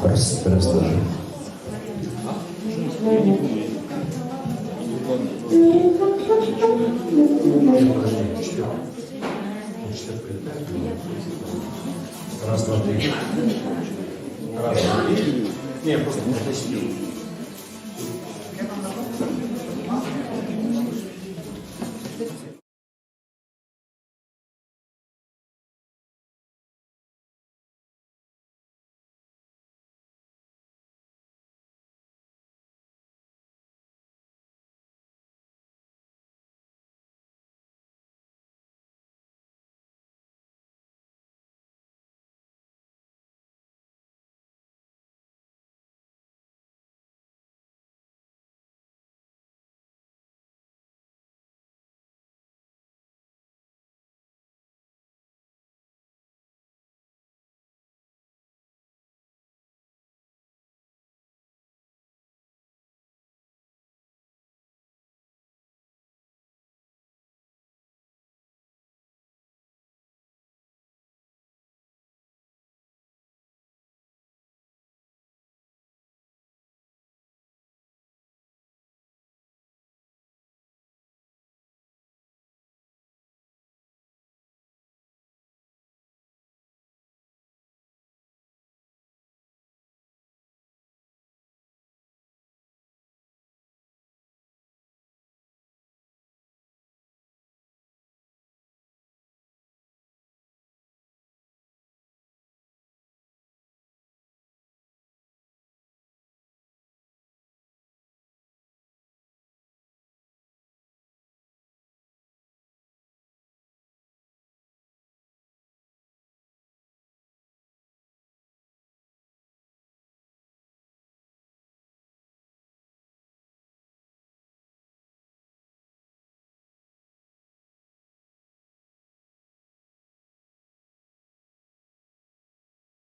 Расскажи. Раз, два, три. Раз, два, три. Не, просто не сидел.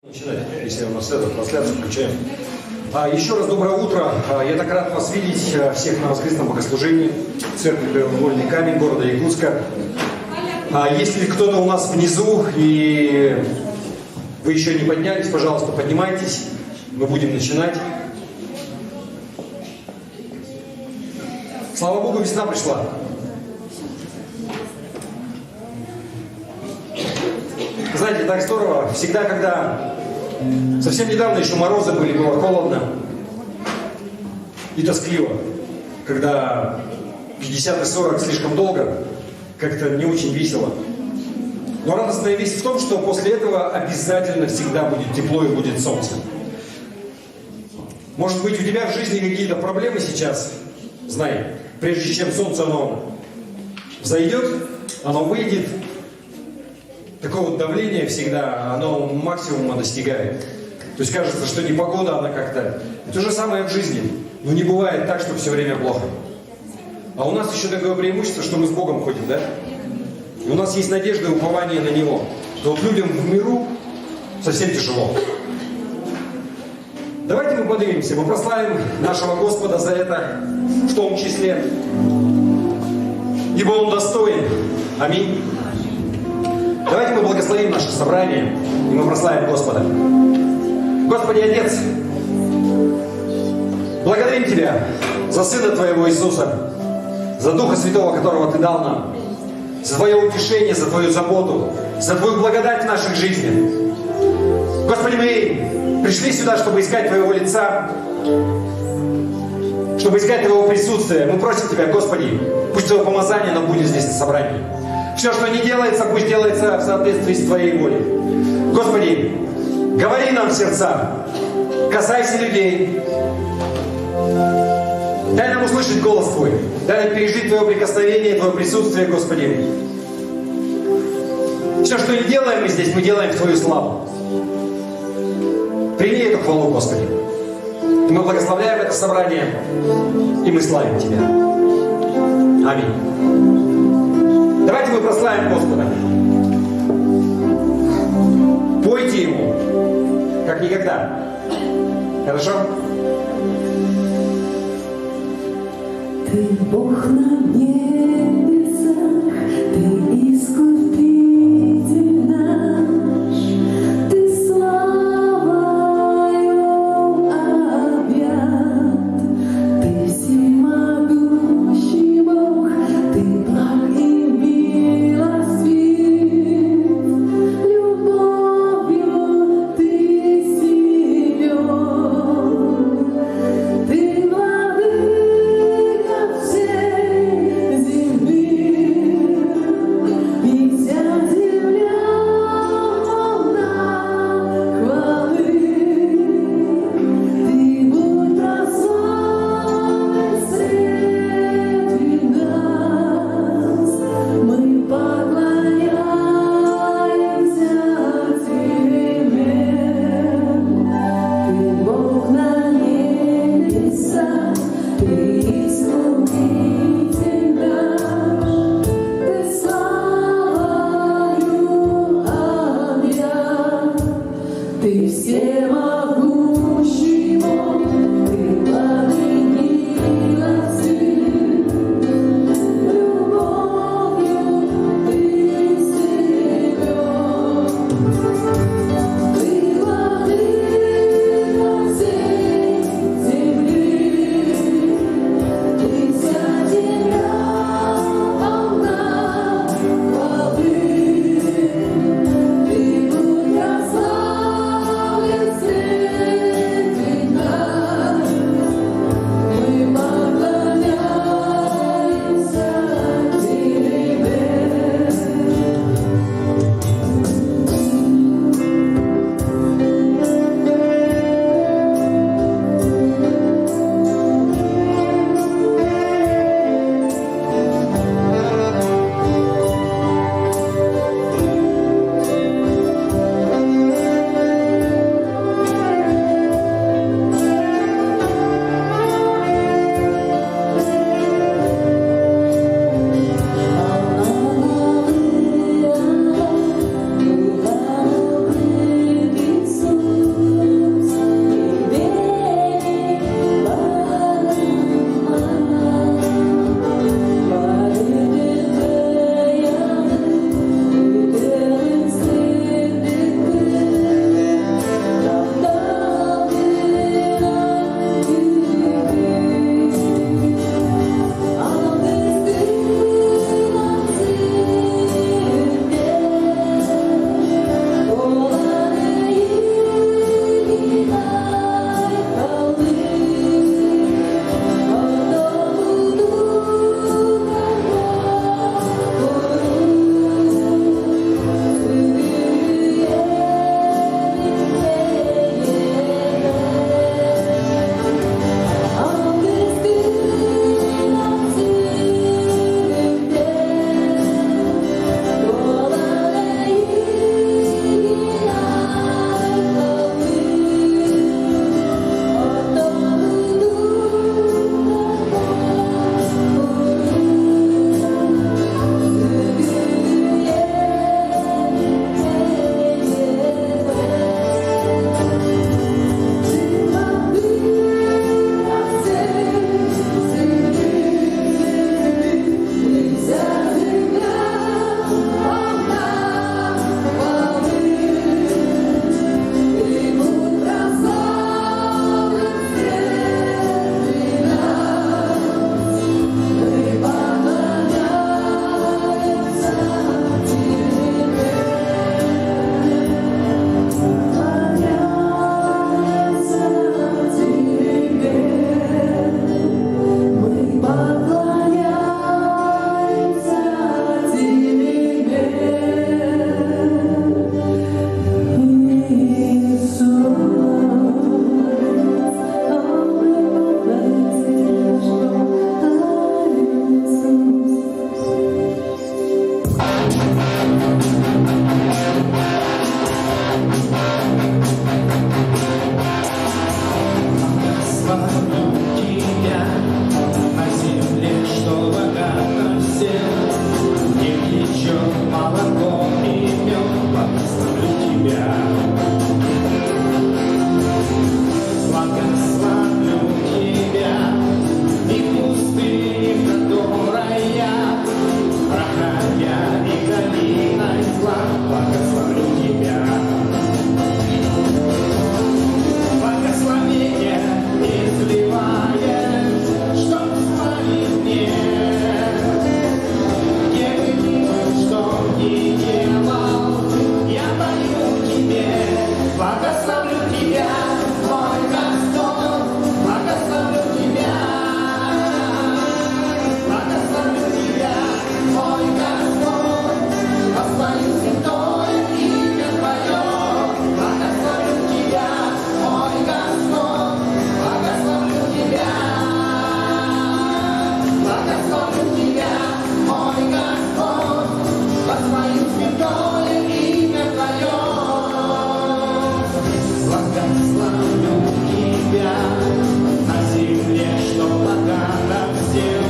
Начинать, если у нас эту трансляцию включаем. Еще раз доброе утро. Я так рад вас видеть всех на воскресном богослужении в церкви Краеугольный камень города Якутска. Если кто-то у нас внизу и вы еще не поднялись, пожалуйста, поднимайтесь. Мы будем начинать. Слава Богу, весна пришла. Знаете, так здорово. Всегда, когда совсем недавно еще морозы были, было холодно и тоскливо. Когда 50 и 40 слишком долго, как-то не очень весело. Но радостная весть в том, что после этого обязательно всегда будет тепло и будет солнце. Может быть, у тебя в жизни какие-то проблемы сейчас? Знай, прежде чем солнце оно взойдет, оно выйдет. Такое вот давление всегда, оно максимума достигает. То есть кажется, что непогода, она как-то... И то же самое в жизни. Но не бывает так, что все время плохо. А у нас еще такое преимущество, что мы с Богом ходим, да? И у нас есть надежда и упование на Него. То вот людям в миру совсем тяжело. Давайте мы поднимемся, мы прославим нашего Господа за это, в том числе. Ибо Он достоин. Аминь. Давайте мы благословим наше собрание, и мы прославим Господа. Господи, Отец, благодарим Тебя за Сына Твоего Иисуса, за Духа Святого, которого Ты дал нам, за Твое утешение, за Твою заботу, за Твою благодать в наших жизнях. Господи, мы пришли сюда, чтобы искать Твоего лица, чтобы искать Твоего присутствия. Мы просим Тебя, Господи, пусть Твое помазание нам будет здесь на собрании. Все, что не делается, пусть делается в соответствии с Твоей волей. Господи, говори нам в сердца, касайся людей. Дай нам услышать голос Твой. Дай нам пережить Твое прикосновение, Твое присутствие, Господи. Все, что не делаем мы здесь, мы делаем в Твою славу. Прими эту хвалу, Господи. И мы благословляем это собрание, и мы славим Тебя. Аминь. Давайте мы прославим Господа. Пойте Ему, как никогда. Хорошо? Ты Бог на небесах, Ты Искупитель наш, благословлю тебя на земле, что богата всем, где течет молоко и мед, благословлю тебя. Благословлю тебя и в пустыне, в которой я, проходя и долиной зла, благословлю тебя. Благословение изливаешь, чтоб славить мне. Где бы ни был, что ни делал, я пою тебе, благословлю тебя, мой Господь, благословлю тебя. Благословлю тебя, мой Господь, воспою святое имя Твое. Благословлю тебя, мой Господь, благословлю тебя. Благословлю тебя, мой Господь, воспою святое имя Твое. Благословлю тебя на земле, что богата всем,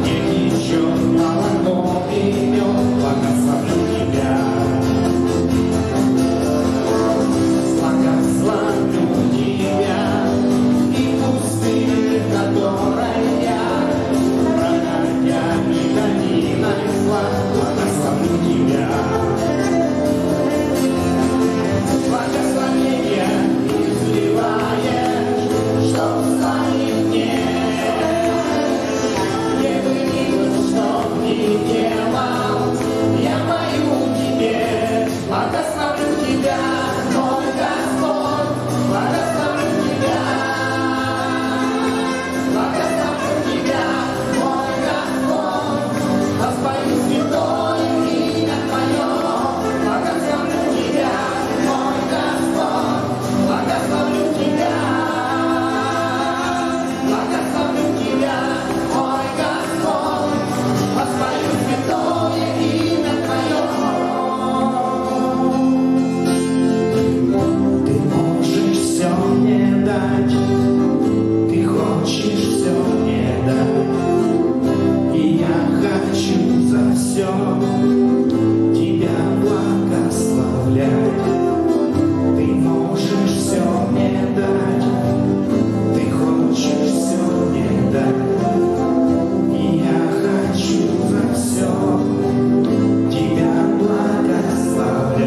где течет молоко и мед, благословлю тебя. Благословлю тебя и в пустыне, в которой я, проходя и долиной зла, благословлю тебя. Благословение изливаешь, чтоб славить мне. Где бы ни был, что ни делал, я пою тебе, благословлю тебя, мой Господь, благословлю тебя. Благословлю тебя, мой Господь, воспою святое имя Твое. Благословлю тебя, мой Господь, благословлю тебя. Благословлю тебя, мой Господь, воспою святое имя Твое. Ты можешь все мне дать, ты хочешь все мне дать, и я хочу за все тебя благословлять. Ты можешь все мне дать, ты хочешь все мне дать, и я хочу за все тебя благословлять.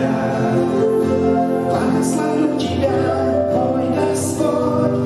Благословлю тебя, мой Господь,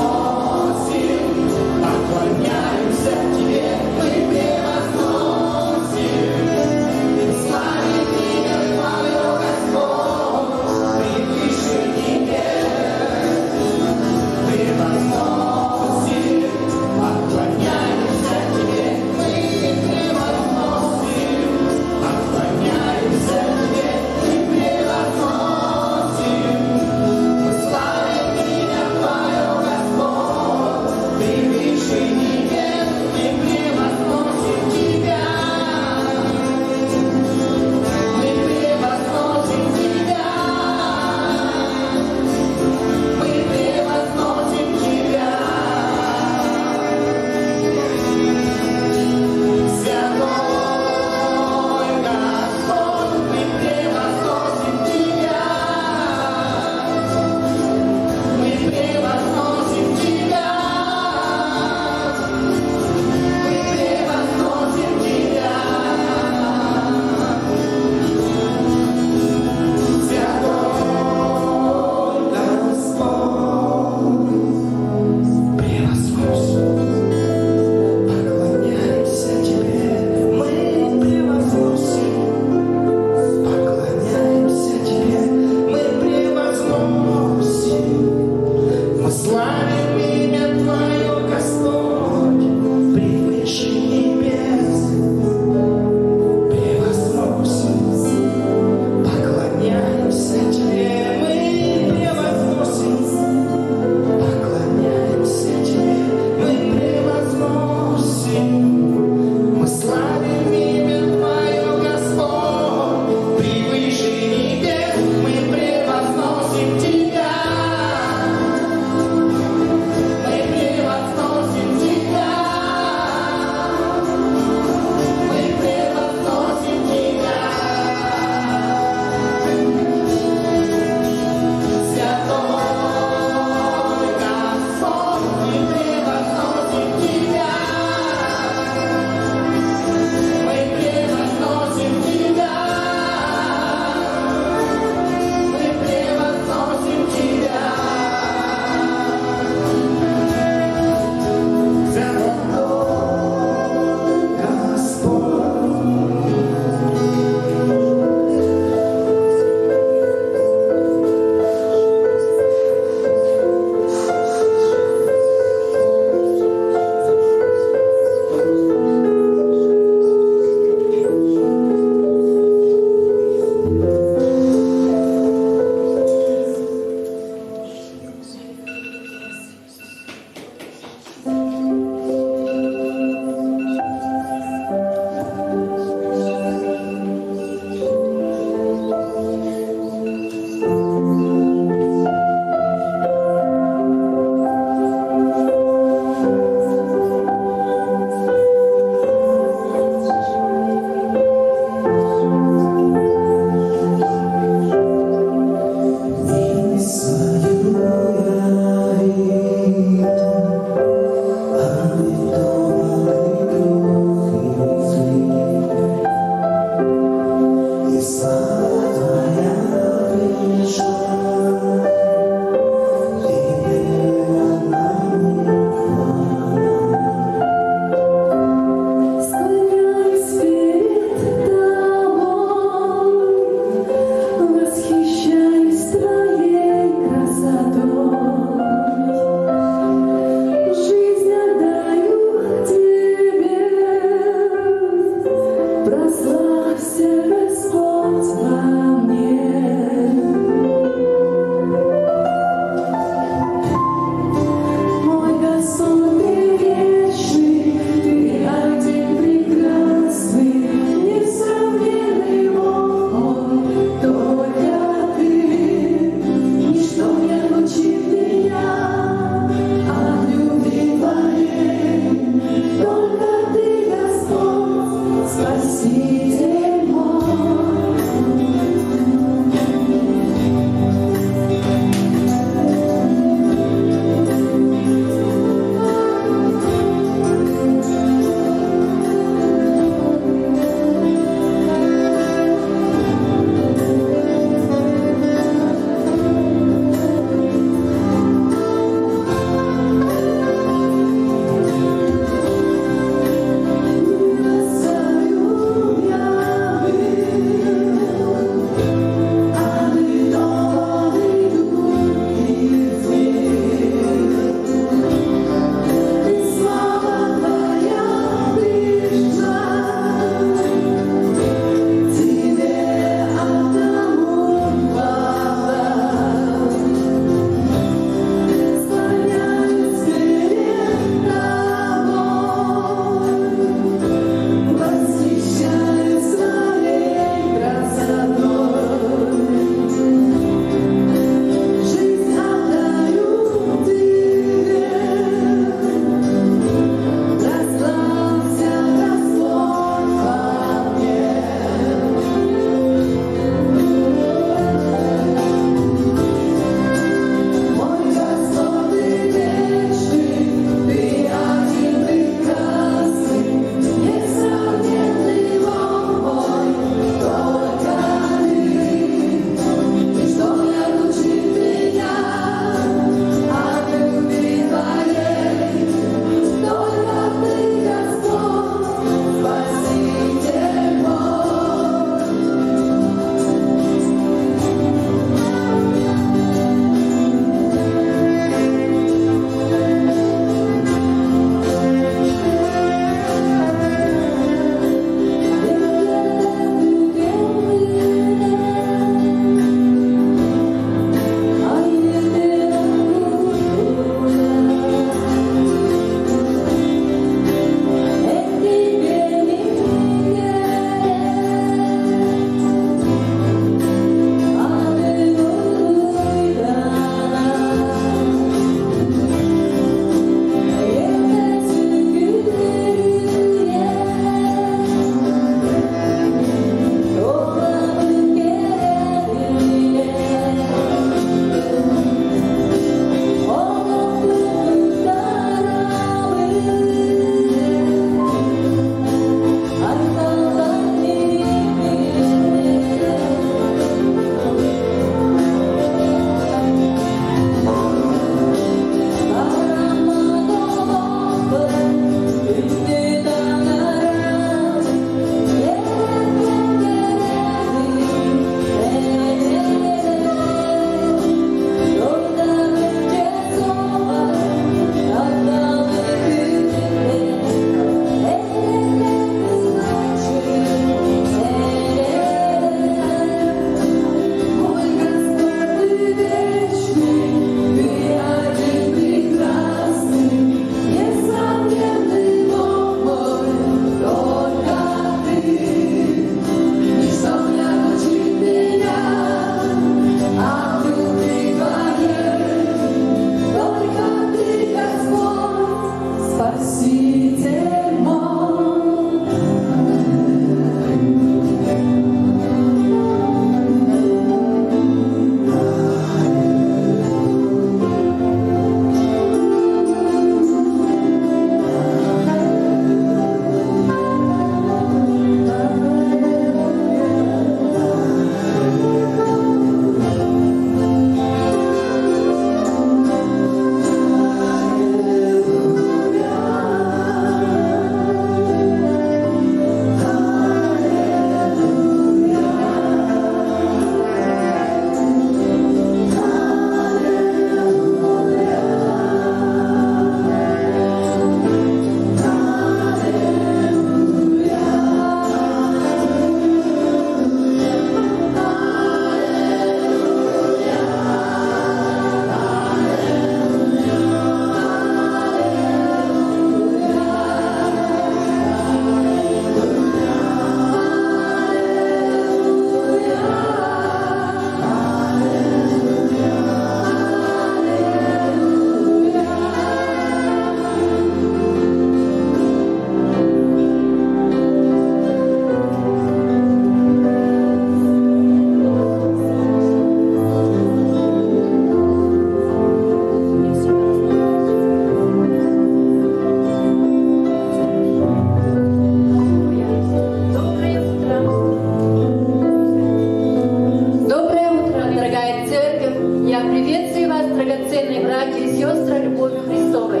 братья и сестры, любовью Христовой.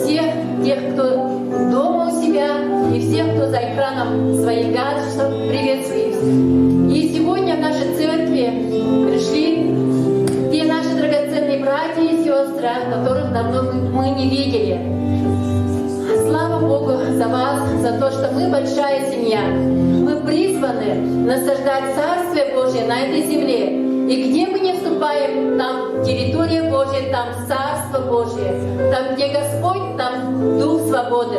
Всех тех, кто дома у себя, и всех, кто за экраном своих гаджетов, приветствую. И сегодня в нашей церкви пришли те наши драгоценные братья и сестры, которых давно мы не видели. Слава Богу за вас, за то, что мы большая семья. Мы призваны насаждать Царствие Божие на этой земле. И где мы не вступаем, там территория Божья, там Царство Божье. Там, где Господь, там Дух свободы.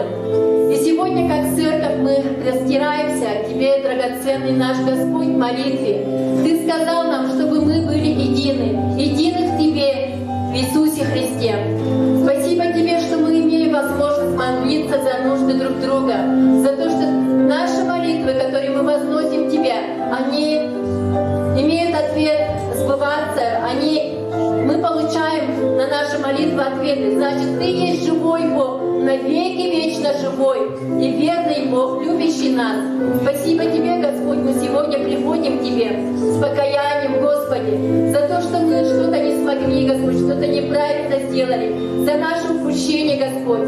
И сегодня, как церковь, мы простираемся к Тебе, драгоценный наш Господь, в молитве. Ты сказал нам, чтобы мы были едины в Тебе, в Иисусе Христе. Спасибо Тебе, что мы имеем возможность молиться за нужды друг друга, за то, что наши молитвы, которые мы возносим Тебе, они имеют ответ сбываться, мы получаем на наши молитвы ответы. Значит, Ты есть живой Бог, навеки вечно живой и верный Бог, любящий нас. Спасибо Тебе, Господь, мы сегодня приходим к Тебе с покаянием, Господи, за то, что мы что-то не смогли, Господь, что-то неправильно сделали, за наше упущение, Господь.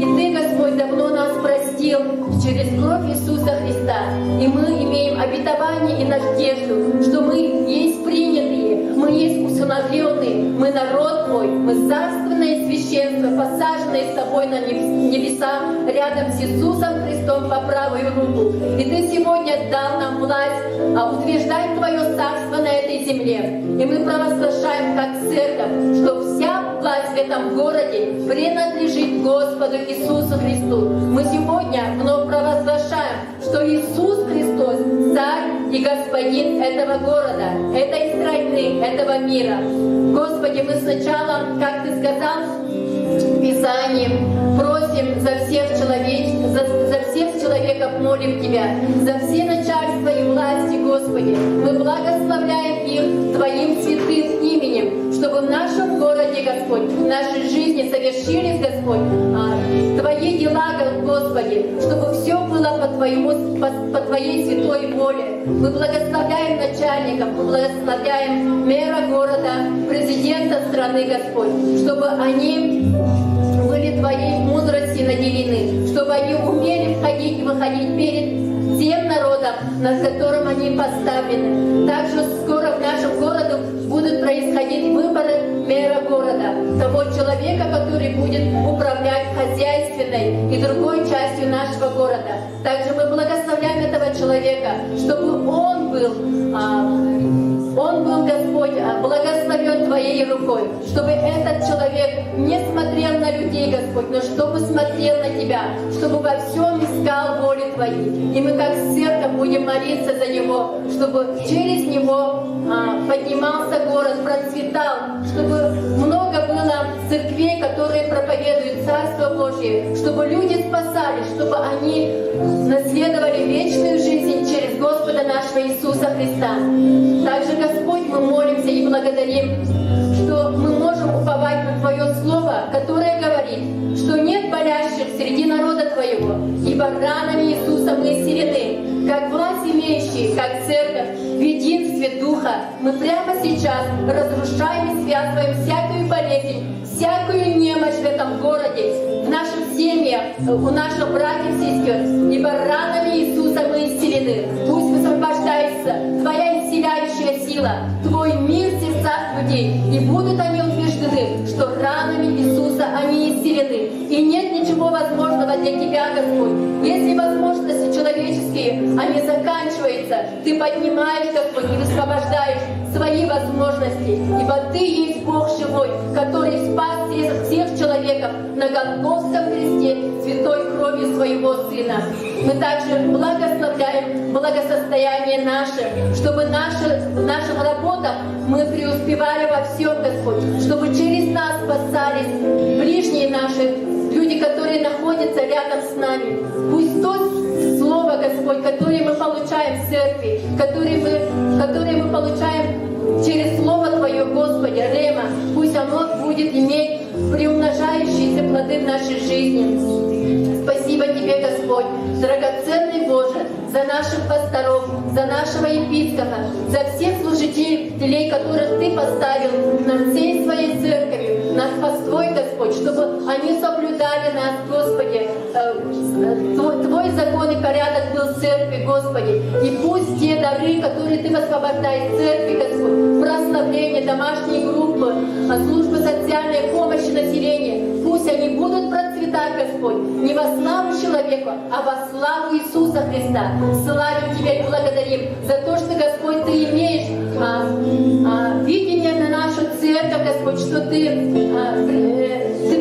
И Ты, Господь, давно нас простил через кровь Иисуса Христа. И мы имеем обетование и надежду, что мы есть принятые, мы есть усыновленные, мы народ Твой, мы царственное священство, посаженное с Тобой на небеса, рядом с Иисусом Христом по правую руку. И Ты сегодня дал нам власть утверждать Твое царство на этой земле. И мы провозглашаем как церковь, что вся власть в этом городе принадлежит Господу Иисусу Христу. Мы сегодня вновь провозглашаем, что Иисус Христос царь и господин этого города, этой страны, этого мира. Господи, мы сначала, как Ты сказал в Писании, просим за всех человеков молим Тебя, за все начальства и власти, Господи. Мы благословляем их Твоим святым именем, чтобы в нашем городе, Господь, в нашей жизни совершились, Господь, Твои дела, Господи, чтобы все было по Твоей святой воле. Мы благословляем начальников, мы благословляем мэра города, президента страны, Господь, чтобы они были Твоей мудрости наделены, чтобы они умели входить и выходить перед тем народом, над которым они поставлены. Также скоро в нашем городе будут происходить выборы мэра города, того человека, который будет управлять хозяйственной и другой частью нашего города. Также мы благословляем этого человека, чтобы он был, Господь, благословен Твоей рукой, чтобы этот человек не смотрел на людей, Господь, но чтобы смотрел на Тебя, чтобы во всем искал воли Твоей. И мы как церковь будем молиться за него, чтобы через него поднимался город, процветал, чтобы много было церквей, которые проповедуют Царство Божие, чтобы люди спасались, чтобы они наследовали вечную жизнь через Господа нашего Иисуса Христа. Также, Господь, мы молимся и благодарим, что мы можем уповать на Твое Слово, которое говорит, что нет болящих среди народа Твоего, ибо ранами Иисуса мы исцелены. Как власть имеющие, как церковь, в единстве Духа, мы прямо сейчас разрушаем и связываем всякую болезнь, всякую немощь в этом городе, в наших семьях, у наших братьев и сестер, ибо ранами Иисуса мы исцелены. Пусть высвобождается Твоя исцеляющая сила, Твой мир в сердцах людей, и будут они утверждены, что ранами Иисуса они исцелены. И нет ничего возможного для Тебя, Господь. Если возможности человеческие, они заканчиваются, Ты поднимаешь, Господь, и высвобождаешь свои возможности, ибо Ты есть Бог живой, который спас всех человеков на Голгофском кресте святой кровью Своего Сына. Мы также благословляем благосостояние наше, чтобы в наших работах мы преуспевали во всем, Господь, чтобы через нас спасались ближние наши, люди, которые находятся рядом с нами. Пусть то Слово, Господь, которое мы получаем в церкви, которое мы получаем через Слово Твое, Господи, Рема, пусть оно будет иметь приумножающиеся плоды в нашей жизни. Спасибо Тебе, Господь, драгоценный Боже, за наших пасторов, за нашего епископа, за всех служителей, которых Ты поставил над всей Своей церковью, над паствой, Господь, чтобы они соблюдали нас, Господи. Твой закон и порядок был в церкви, Господи. И пусть те дары, которые Ты высвобождаешь в церкви, Господь, прославление, домашние группы, службы социальной помощи населению, пусть они будут процветать, Господь, не во славу человеку, а во славу Иисуса Христа. Славим Тебя и благодарим за то, что, Господь, Ты имеешь видение на нашу церковь, Господь, что Ты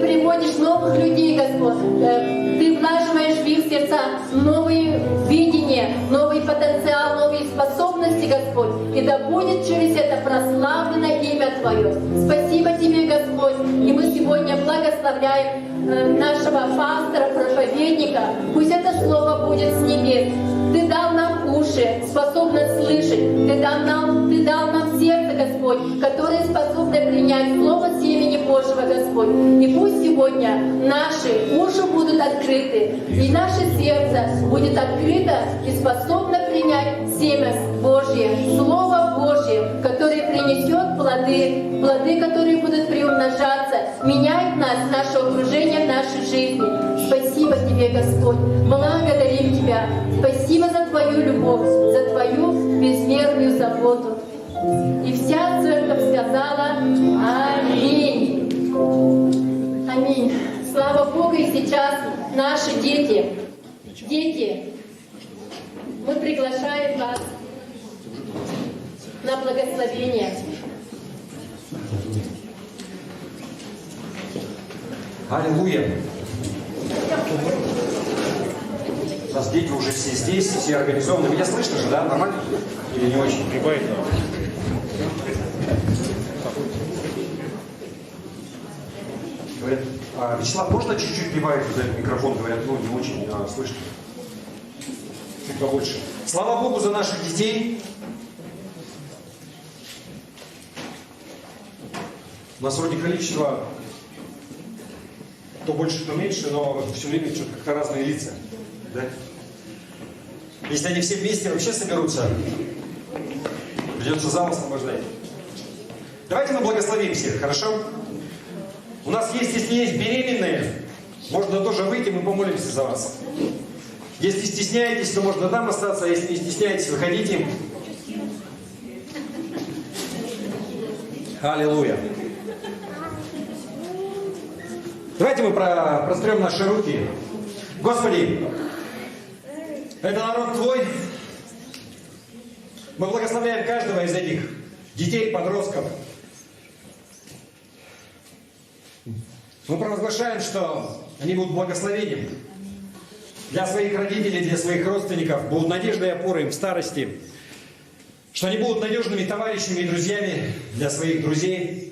приводишь новых людей, Господь. Ты влаживаешь в их сердца новые видения, новый потенциал, новые способности, Господь. И да будет через это прославлено имя Твое. Спасибо Тебе, Господь. И мы сегодня благословляем нашего пастора, проповедника. Пусть это слово будет с небес. Ты дал нам уши, способность слышать. Ты дал нам сердце, Господь, которое способно принять слово семени Божьего, Господь. И пусть сегодня наши уши будут открыты, и наше сердце будет открыто и способно принять семя Божье, Слово Божье, которое принесет плоды, которые будут приумножаться, менять нас, наше окружение, нашей жизни. Спасибо Тебе, Господь. Благодарим Тебя. Спасибо за Твою любовь, за Твою безмерную заботу. И вся церковь сказала аминь. Аминь. Слава Богу, и сейчас наши дети, мы приглашаем вас на благословение. Аллилуйя! У нас дети уже все здесь, все организованы. Меня слышно же, да? Нормально? Или не очень? Прибавить. Говорят, Вячеслав, можно чуть-чуть прибавить вот этот микрофон? Говорят, ну не очень слышно. Чуть побольше. Слава Богу за наших детей. У нас вроде количество то больше, то меньше, но все время что-то как-то разные лица. Да? Если они все вместе вообще соберутся, придется зал освобождать. Давайте мы благословим всех, хорошо? У нас есть, если есть беременные, можно тоже выйти, мы помолимся за вас. Если стесняетесь, то можно там остаться, а если не стесняетесь, выходите. Аллилуйя. Давайте мы прострем наши руки. Господи, это народ Твой. Мы благословляем каждого из этих детей, подростков. Мы провозглашаем, что они будут благословением для своих родителей, для своих родственников, будут надеждой и опорой им в старости, что они будут надежными товарищами и друзьями для своих друзей.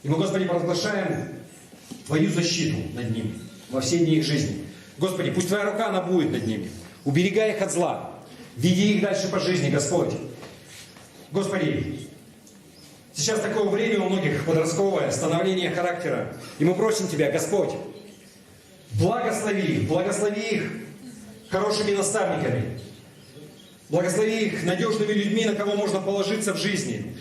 И мы, Господи, провозглашаем Твою защиту над ними во все дни их жизни. Господи, пусть Твоя рука, она будет над ними. Уберегай их от зла. Веди их дальше по жизни, Господь. Господи, сейчас такое время у многих подростковое, становление характера. И мы просим Тебя, Господь, благослови их хорошими наставниками. Благослови их надежными людьми, на кого можно положиться в жизни.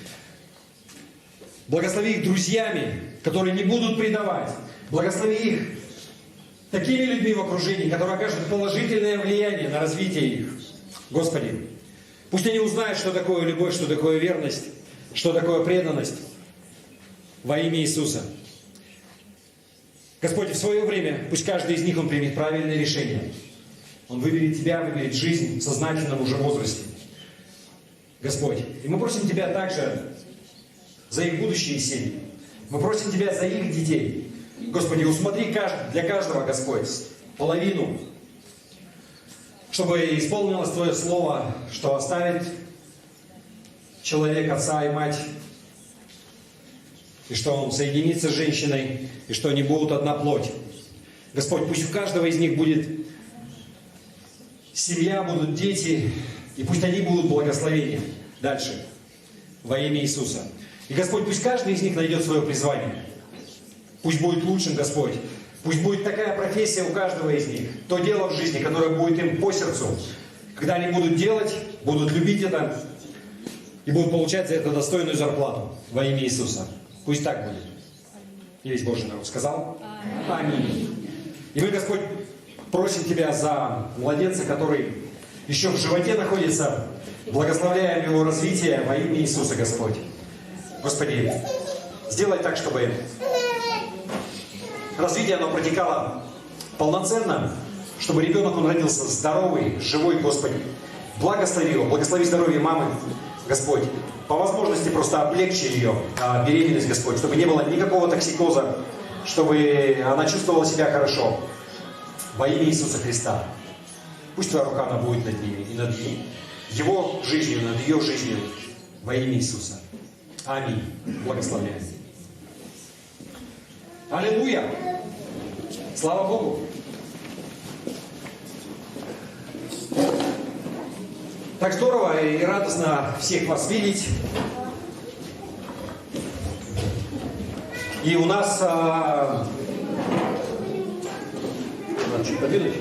Благослови их друзьями, которые не будут предавать. Благослови их такими людьми в окружении, которые окажут положительное влияние на развитие их. Господи, пусть они узнают, что такое любовь, что такое верность, что такое преданность во имя Иисуса. Господь, в свое время, пусть каждый из них, он примет правильное решение. Он выберет Тебя, выберет жизнь в сознательном уже возрасте. Господь, и мы просим Тебя также за их будущие семьи. Мы просим Тебя за их детей. Господи, усмотри для каждого, Господь, половину, чтобы исполнилось Твое Слово, что оставит человек отца и мать, и что он соединится с женщиной, и что они будут одна плоть. Господь, пусть у каждого из них будет семья, будут дети, и пусть они будут благословением дальше во имя Иисуса. И, Господь, пусть каждый из них найдет свое призвание. Пусть будет лучшим, Господь. Пусть будет такая профессия у каждого из них. То дело в жизни, которое будет им по сердцу. Когда они будут делать, будут любить это и будут получать за это достойную зарплату во имя Иисуса. Пусть так будет. И весь Божий народ сказал. Аминь. И мы, Господь, просим Тебя за младенца, который еще в животе находится. Благословляем его развитие во имя Иисуса, Господь. Господи, сделай так, чтобы развитие оно протекало полноценно, чтобы ребенок он родился здоровый, живой, Господи. Благослови его, благослови здоровье мамы, Господь. По возможности просто облегчи ее беременность, Господь, чтобы не было никакого токсикоза, чтобы она чувствовала себя хорошо. Во имя Иисуса Христа. Пусть Твоя рука она будет над ними и над его жизнью, над ее жизнью. Во имя Иисуса. Аминь. Благословляем. Аллилуйя. Слава Богу. Так здорово и радостно всех вас видеть. И у нас... Надо чуть подвинуть.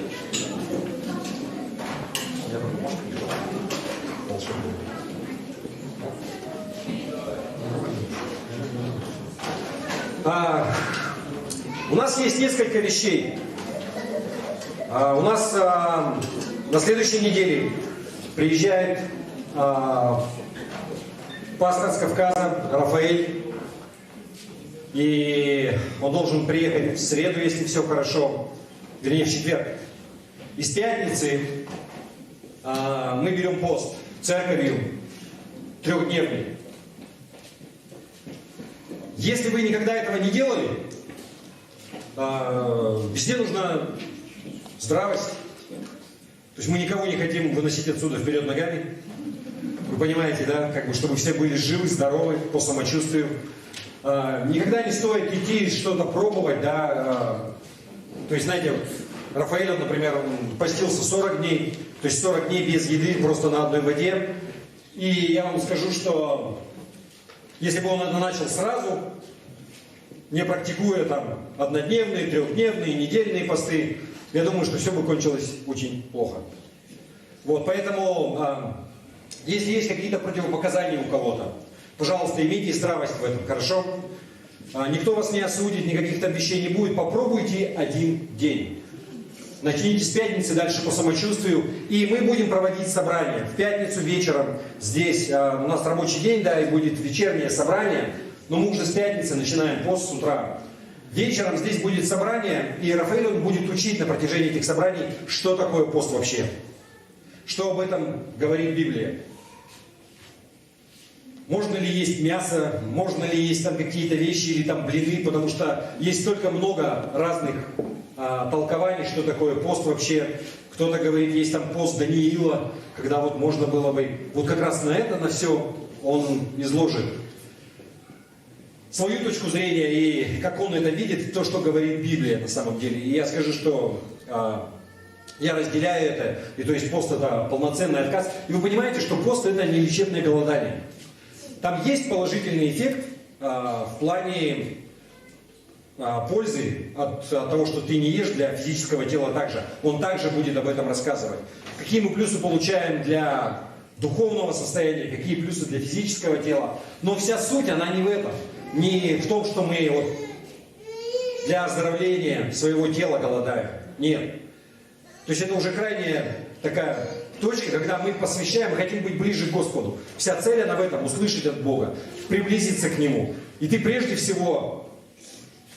У нас есть несколько вещей. У нас на следующей неделе приезжает пастор с Кавказа Рафаэль. И он должен приехать в среду, если все хорошо. Вернее, в четверг. Из пятницы мы берем пост церковью трехдневный. Если вы никогда этого не делали, везде нужна здравость. То есть мы никого не хотим выносить отсюда вперед ногами. Вы понимаете, да? Как бы, чтобы все были живы, здоровы, по самочувствию. Никогда не стоит идти что-то пробовать, да. То есть, знаете, Рафаэль, например, он постился 40 дней, то есть 40 дней без еды, просто на одной воде. И я вам скажу, что если бы он это начал сразу, не практикуя там однодневные, трехдневные, недельные посты, я думаю, что все бы кончилось очень плохо. Вот, поэтому, если есть какие-то противопоказания у кого-то, пожалуйста, имейте здравость в этом, хорошо? Никто вас не осудит, никаких там вещей не будет. Попробуйте один день. Начните с пятницы, дальше по самочувствию. И мы будем проводить собрание. В пятницу вечером здесь у нас рабочий день, да, и будет вечернее собрание. Но мы уже с пятницы начинаем пост с утра. Вечером здесь будет собрание, и Рафаэль он будет учить на протяжении этих собраний, что такое пост вообще. Что об этом говорит Библия. Можно ли есть мясо, можно ли есть там какие-то вещи или там блины, потому что есть столько много разных толкований, что такое пост вообще. Кто-то говорит, есть там пост Даниила, когда вот можно было бы, вот как раз на это, на все он изложит свою точку зрения и как он это видит, то, что говорит Библия на самом деле. И я скажу, что я разделяю это, и то есть пост это полноценный отказ. И вы понимаете, что пост это не лечебное голодание. Там есть положительный эффект в плане пользы от того, что ты не ешь для физического тела также. Он также будет об этом рассказывать. Какие мы плюсы получаем для духовного состояния, какие плюсы для физического тела. Но вся суть, она не в этом. Не в том, что мы вот для оздоровления своего тела голодаем. Нет. То есть это уже крайне такая точка, когда мы посвящаем, мы хотим быть ближе к Господу. Вся цель она в этом, услышать от Бога, приблизиться к Нему. И ты прежде всего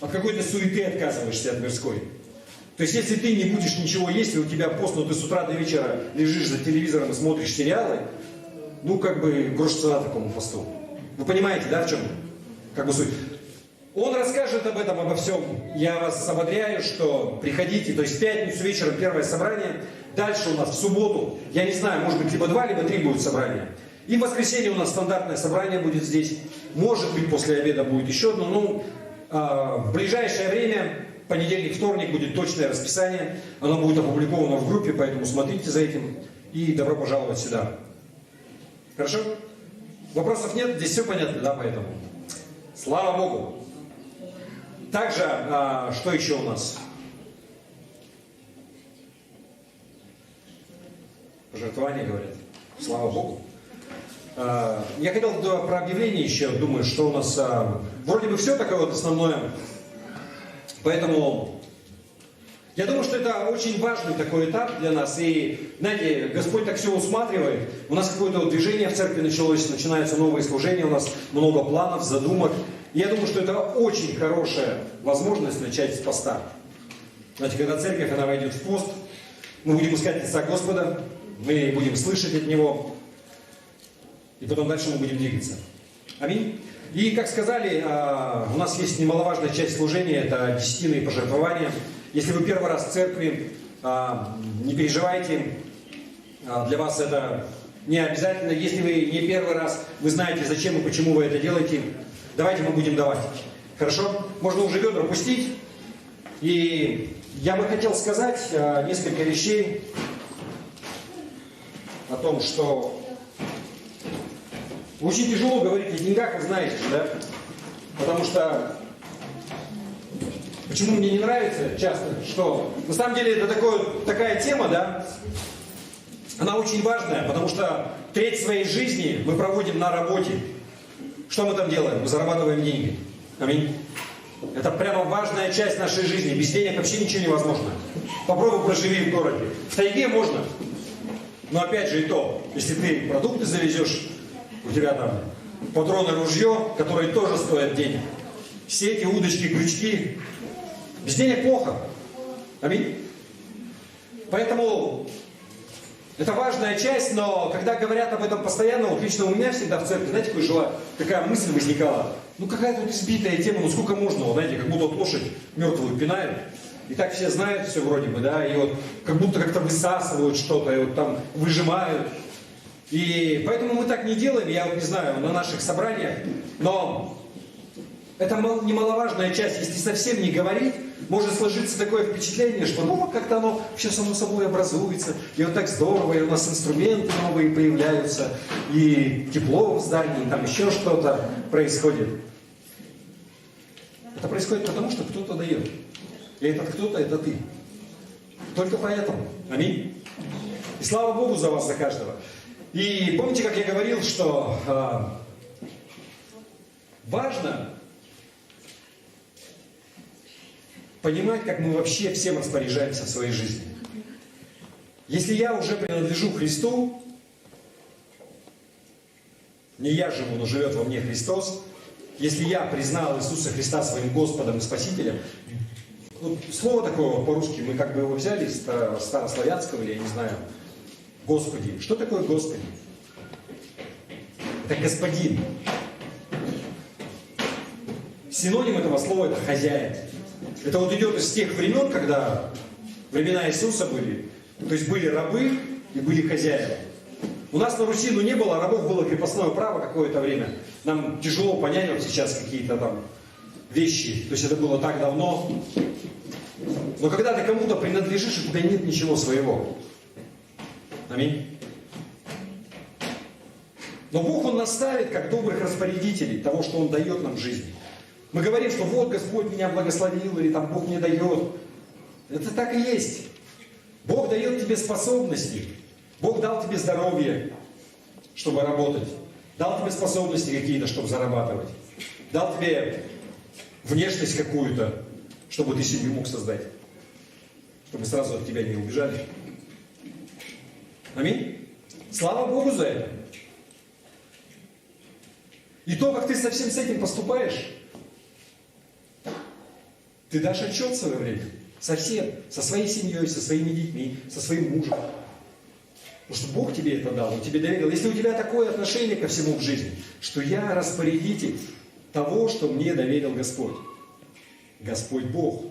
от какой-то суеты отказываешься от мирской. То есть если ты не будешь ничего есть, и у тебя пост, но ты с утра до вечера лежишь за телевизором и смотришь сериалы, ну как бы грош цена такому посту. Вы понимаете, да, в чем как бы суть? Он расскажет об этом, обо всем. Я вас ободряю, что приходите, то есть в пятницу вечером первое собрание. Дальше у нас в субботу, я не знаю, может быть, либо 2, либо 3 будет собрания. И в воскресенье у нас стандартное собрание будет здесь. Может быть, после обеда будет еще одно. Ну, в ближайшее время, понедельник, вторник, будет точное расписание. Оно будет опубликовано в группе, поэтому смотрите за этим. И добро пожаловать сюда. Хорошо? Вопросов нет? Здесь все понятно, да, поэтому? Слава Богу! Также, что еще у нас? Пожертвования, говорят. Слава Богу. Я хотел про объявление еще, думаю, что у нас вроде бы все такое вот основное. Поэтому я думаю, что это очень важный такой этап для нас. И, знаете, Господь так все усматривает. У нас какое-то вот движение в церкви началось, начинается новое служение, у нас много планов, задумок. И я думаю, что это очень хорошая возможность начать с поста. Знаете, когда церковь, она войдет в пост, мы будем искать лица Господа, мы будем слышать от Него, и потом дальше мы будем двигаться. Аминь. И, как сказали, у нас есть немаловажная часть служения, это десятины и пожертвования. Если вы первый раз в церкви, не переживайте, для вас это не обязательно. Если вы не первый раз, вы знаете, зачем и почему вы это делаете, давайте мы будем давать. Хорошо? Можно уже ведра пустить. И я бы хотел сказать несколько вещей о том, что очень тяжело говорить о деньгах, вы знаете, да? Потому что почему мне не нравится часто, что на самом деле это такая тема, да? Она очень важная, потому что треть своей жизни мы проводим на работе. Что мы там делаем? Мы зарабатываем деньги. Аминь. Это прямо важная часть нашей жизни. Без денег вообще ничего невозможно. Попробуй проживи в городе. В тайге можно. Но опять же и то, если ты продукты завезешь, у тебя там патроны, ружье, которые тоже стоят денег. Все эти удочки, крючки. Без денег плохо. Аминь. Поэтому это важная часть, но когда говорят об этом постоянно, вот лично у меня всегда в церкви, знаете, такая мысль возникала. Ну какая тут избитая тема, ну сколько можно, вот, знаете, как будто вот лошадь мертвую пинают. И так все знают все вроде бы, да, и вот как будто как-то высасывают что-то, и вот там выжимают. И поэтому мы так не делаем, я вот не знаю, на наших собраниях, но это немаловажная часть, если совсем не говорить, может сложиться такое впечатление, что ну как-то оно все само собой образуется, и вот так здорово, и у нас инструменты новые появляются, и тепло в здании, и там еще что-то происходит. Это происходит потому, что кто-то дает. И этот кто-то, это ты. Только поэтому. Аминь. И слава Богу за вас, за каждого. И помните, как я говорил, что важно понимать, как мы вообще всем распоряжаемся в своей жизни. Если я уже принадлежу Христу, не я живу, но живет во мне Христос, если я признал Иисуса Христа своим Господом и Спасителем, вот слово такое по-русски, мы как бы его взяли из старославянского, или я не знаю, Господи. Что такое Господи? Это Господин. Синоним этого слова это хозяин. Это вот идет из тех времен, когда времена Иисуса были. То есть были рабы и были хозяева. У нас на Руси не было рабов, было крепостное право какое-то время. Нам тяжело понять вот сейчас какие-то там вещи. То есть это было так давно. Но когда ты кому-то принадлежишь, у тебя нет ничего своего. Аминь. Но Бог, Он нас ставит как добрых распорядителей того, что Он дает нам в жизни. Мы говорим, что вот Господь меня благословил, или там Бог мне дает. Это так и есть. Бог дает тебе способности. Бог дал тебе здоровье, чтобы работать. Дал тебе способности какие-то, чтобы зарабатывать. Дал тебе внешность какую-то, чтобы ты себе мог создать. Чтобы сразу от тебя не убежали. Аминь. Слава Богу за это. И то, как ты совсем с этим поступаешь, ты дашь отчет в свое время. Совсем. Со своей семьей, со своими детьми, со своим мужем. Потому что Бог тебе это дал, Он тебе доверил. Если у тебя такое отношение ко всему в жизни, что я распорядитель того, что мне доверил Господь. Господь Бог.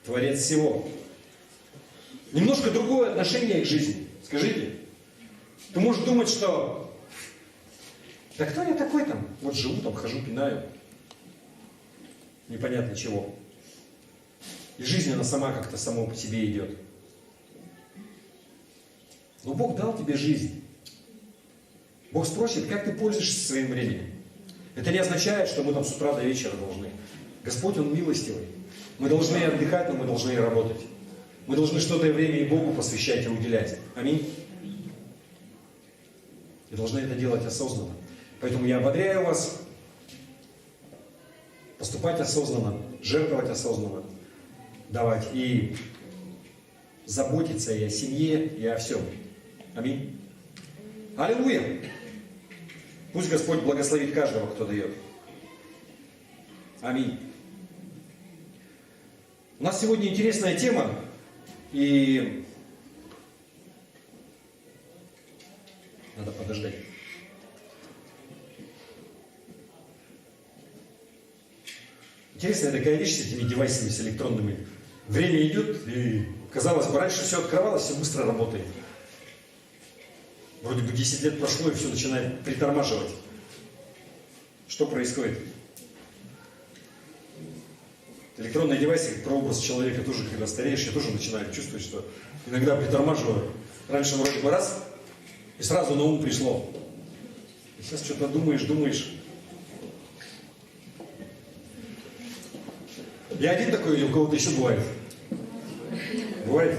Творец всего. Немножко другое отношение к жизни. Скажите. Ты можешь думать, что да кто я такой там? Вот живу там, хожу, пинаю. Непонятно чего. И жизнь, она сама как-то само по себе идет. Но Бог дал тебе жизнь. Бог спросит, как ты пользуешься своим временем. Это не означает, что мы там с утра до вечера должны. Господь, Он милостивый. Мы должны отдыхать, но мы должны и работать. Мы должны что-то время и Богу посвящать и уделять. Аминь. И должны это делать осознанно. Поэтому я ободряю вас поступать осознанно, жертвовать осознанно, давать и заботиться и о семье, и о всем. Аминь. Аллилуйя! Пусть Господь благословит каждого, кто дает. Аминь. У нас сегодня интересная тема, и надо подождать. Интересная такая вещь с этими девайсами, с электронными. Время идет, и казалось бы, раньше все открывалось, все быстро работает. Вроде бы 10 лет прошло, и все начинает притормаживать. Что происходит? Электронные девайсы, как прообраз человека, тоже, когда стареешь, я тоже начинаю чувствовать, что иногда притормаживаю. Раньше вроде бы раз, и сразу на ум пришло. И сейчас что-то думаешь. Я один такой или у кого-то еще бывает? Бывает?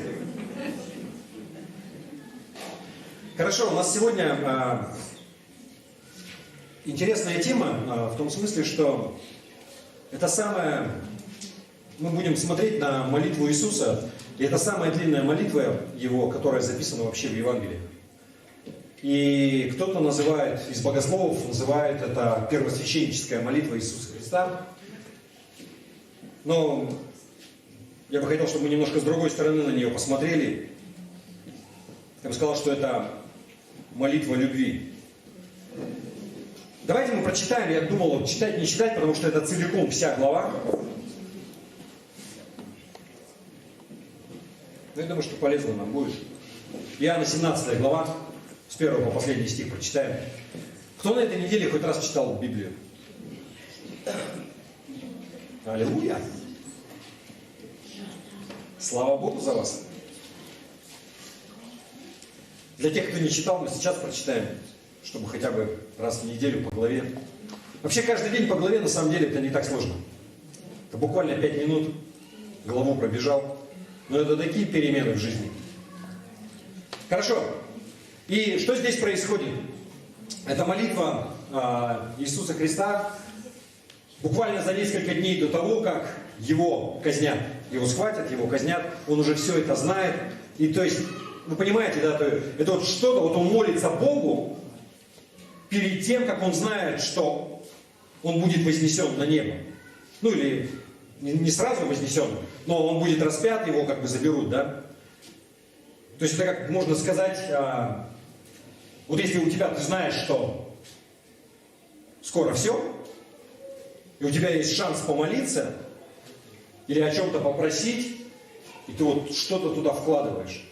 Хорошо, у нас сегодня интересная тема в том смысле, что это самое... Мы будем смотреть на молитву Иисуса, и это самая длинная молитва Его, которая записана вообще в Евангелии. И кто-то называет, из богословов называет это первосвященническая молитва Иисуса Христа. Но я бы хотел, чтобы мы немножко с другой стороны на нее посмотрели. Я бы сказал, что это молитва любви. Давайте мы прочитаем, я думал, читать, не читать, потому что это целиком вся глава. Но я думаю, что полезно нам будет. Иоанна 17 глава, с 1 по последний стих прочитаем. Кто на этой неделе хоть раз читал Библию? Аллилуйя! Слава Богу за вас! Для тех, кто не читал, мы сейчас прочитаем, чтобы хотя бы раз в неделю по главе. Вообще каждый день по главе, на самом деле, это не так сложно. Это буквально 5 минут, главу пробежал. Но это такие перемены в жизни. Хорошо. И что здесь происходит? Это молитва Иисуса Христа буквально за несколько дней до того, как его казнят. Его схватят, его казнят. Он уже все это знает. И то есть, вы понимаете, да, это вот что-то, вот он молится Богу перед тем, как он знает, что он будет вознесен на небо. Ну или не сразу вознесен, но он будет распят, его как бы заберут, да? То есть это как можно сказать, вот если у тебя, ты знаешь, что скоро все, и у тебя есть шанс помолиться, или о чем-то попросить, и ты вот что-то туда вкладываешь.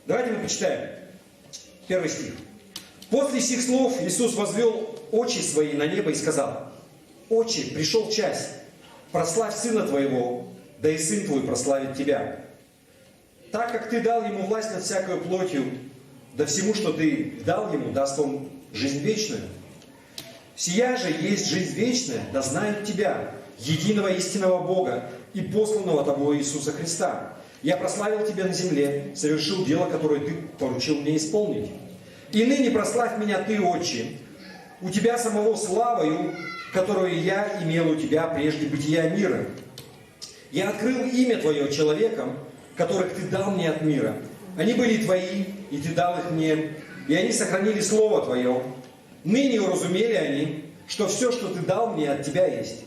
Давайте мы почитаем. 1 стих. «После сих слов Иисус возвел очи свои на небо и сказал: Отче, пришел час, прославь Сына Твоего, да и Сын Твой прославит Тебя. Так как Ты дал Ему власть над всякою плотью, да всему, что Ты дал Ему, даст Он жизнь вечную. Сия же есть жизнь вечная, да знают Тебя, единого истинного Бога и посланного Тобой Иисуса Христа. Я прославил Тебя на земле, совершил дело, которое Ты поручил мне исполнить. И ныне прославь Меня Ты, Отче, у Тебя самого славою, которую я имел у Тебя прежде бытия мира. Я открыл имя Твое человекам, которых Ты дал мне от мира. Они были Твои, и Ты дал их мне, и они сохранили Слово Твое. Ныне уразумели они, что все, что Ты дал мне, от Тебя есть.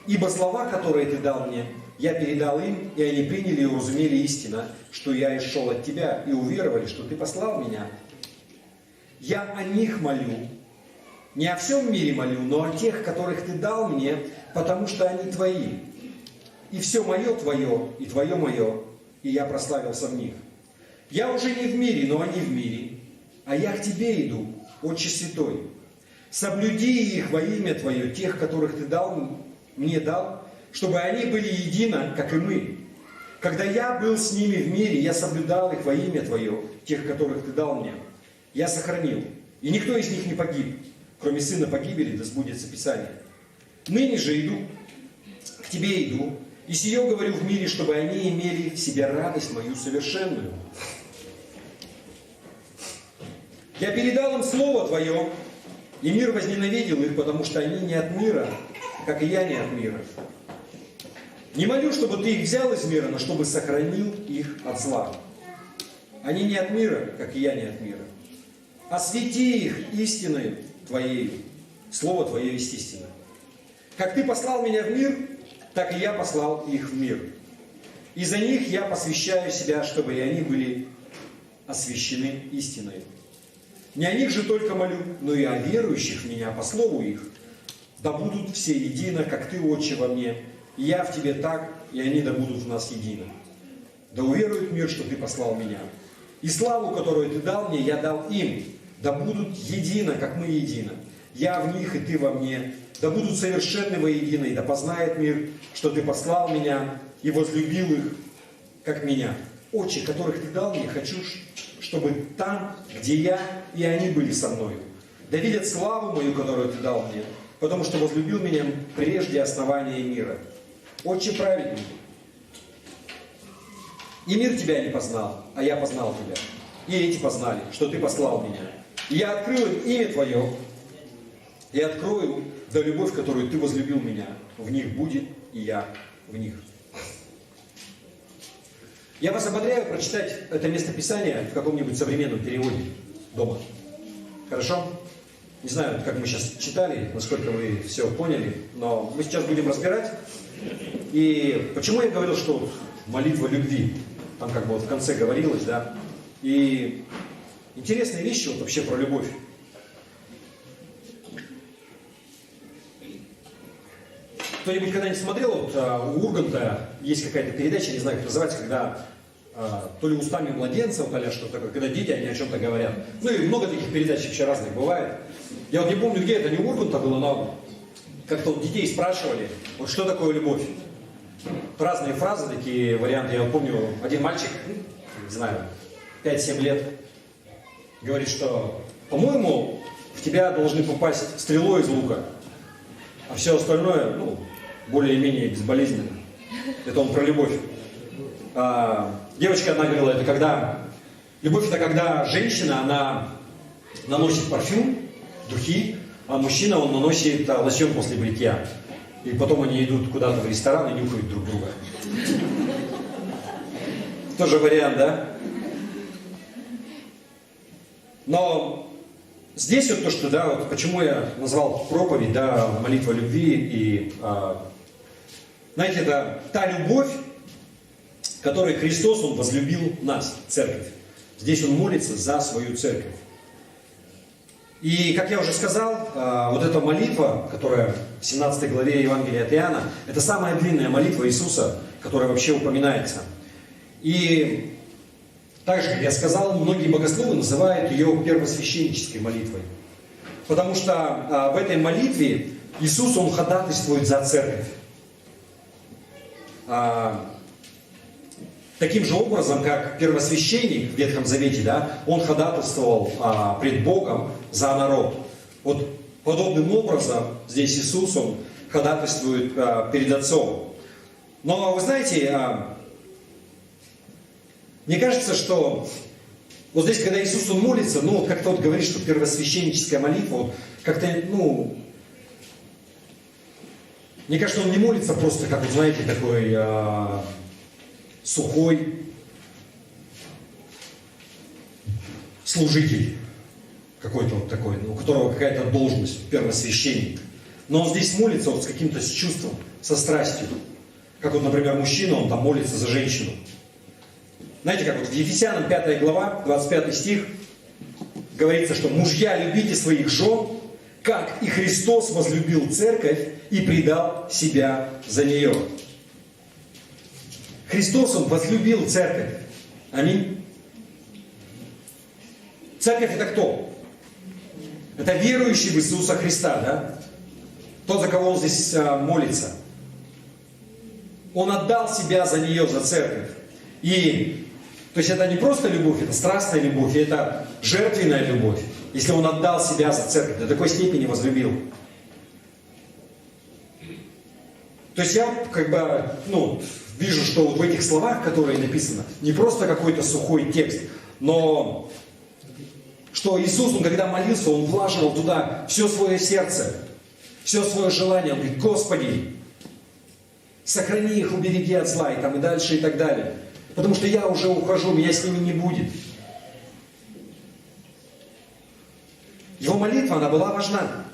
Ибо слова, которые Ты дал мне, я передал им, и они приняли и уразумели истину, что я исшел от Тебя, и уверовали, что Ты послал Меня. Я о них молю, не о всем мире молю, но о тех, которых Ты дал мне, потому что они Твои. И все мое Твое, и Твое мое, и я прославился в них. Я уже не в мире, но они в мире, а я к Тебе иду, Отче Святой. Соблюди их во имя Твое, тех, которых Ты мне дал, чтобы они были едино, как и мы. Когда я был с ними в мире, я соблюдал их во имя Твое, тех, которых Ты дал мне. Я сохранил, и никто из них не погиб, кроме сына погибели, да сбудется Писание. Ныне же иду, к Тебе иду, и сие говорю в мире, чтобы они имели в себе радость мою совершенную. Я передал им Слово Твое, и мир возненавидел их, потому что они не от мира, как и я не от мира. Не молю, чтобы Ты их взял из мира, но чтобы сохранил их от зла. Они не от мира, как и я не от мира. Освети их истиной Твоей. Слово Твое есть истина. Как Ты послал меня в мир, так и я послал их в мир. И за них я посвящаю себя, чтобы и они были освящены истиной. Не о них же только молю, но и о верующих в меня по слову их. Да будут все едино, как Ты, Отче, во мне, и я в Тебе так, и они да будут в нас едино. Да уверует мир, что Ты послал меня. И славу, которую Ты дал мне, я дал им. Да будут едино, как мы едино. Я в них, и Ты во мне. Да будут совершенны воедино, и да познает мир, что Ты послал меня и возлюбил их, как меня. Отче, которых Ты дал мне, хочу, чтобы там, где я, и они были со мною. Да видят славу мою, которую Ты дал мне, потому что возлюбил меня прежде основания мира. Отче праведный, и мир Тебя не познал, а я познал Тебя. И эти познали, что Ты послал меня. И я открыл им имя Твое, и открою, да любовь, которую Ты возлюбил меня, в них будет, и я в них. Я вас ободряю прочитать это местописание в каком-нибудь современном переводе дома. Хорошо? Не знаю, как мы сейчас читали, насколько вы все поняли, но мы сейчас будем разбирать. И почему я говорил, что молитва любви, там как бы вот в конце говорилось, да? И интересные вещи вот вообще про любовь. Кто-нибудь когда-нибудь смотрел, вот у Урганта есть какая-то передача, не знаю, как называется, когда то ли устами младенцев, то ли что-то такое, когда дети, они о чем-то говорят. Ну и много таких передач вообще разных бывает. Я вот не помню, где это, не у Урганта было, но как-то вот детей спрашивали, вот что такое любовь. Разные фразы, такие варианты. Я вот помню, один мальчик, не знаю, 5-7 лет, говорит, что, по-моему, в тебя должны попасть стрелой из лука, а все остальное, ну, более-менее безболезненно. Это он про любовь. Девочка одна говорила, это когда... Любовь это когда женщина, она наносит парфюм, духи, а мужчина, он наносит лосьон после бритья. И потом они идут куда-то в ресторан и нюхают друг друга. Тоже вариант, да? Но здесь вот то, что, да, вот почему я назвал проповедь, да, молитва любви, и, знаете, это та любовь, которой Христос, Он возлюбил нас, церковь. Здесь Он молится за свою церковь. И, как я уже сказал, вот эта молитва, которая в 17 главе Евангелия от Иоанна, это самая длинная молитва Иисуса, которая вообще упоминается. И также, как я сказал, многие богословы называют ее первосвященнической молитвой. Потому что в этой молитве Иисус, Он ходатайствует за церковь. Таким же образом, как первосвященник в Ветхом Завете, да, он ходатайствовал пред Богом за народ. Вот подобным образом здесь Иисус, Он ходатайствует перед Отцом. Но вы знаете, мне кажется, что вот здесь, когда Иисус, Он молится, ну, как-то вот говорит, что первосвященническая молитва, вот как-то, ну, мне кажется, Он не молится просто, как, вот, знаете, такой сухой служитель, какой-то вот такой, у которого какая-то должность, первосвященник. Но он здесь молится вот с каким-то с чувством, со страстью. Как вот, например, мужчина, он там молится за женщину. Знаете, как вот в Ефесянам 5 глава, 25 стих, говорится, что мужья, любите своих жен, как и Христос возлюбил церковь и предал себя за нее. Христос, Он возлюбил церковь. Аминь. Церковь это кто? Это верующий в Иисуса Христа, да? Тот, за кого Он здесь молится. Он отдал себя за нее, за церковь. И, то есть это не просто любовь, это страстная любовь, это жертвенная любовь. Если Он отдал себя за церковь, до такой степени возлюбил. То есть я как бы, ну, вижу, что вот в этих словах, которые написаны, не просто какой-то сухой текст, но что Иисус, Он когда молился, Он влаживал туда все свое сердце, все свое желание. Он говорит: Господи, сохрани их, убереги от зла, и там и дальше, и так далее. Потому что я уже ухожу, меня с ними не будет. Его молитва, она была важна.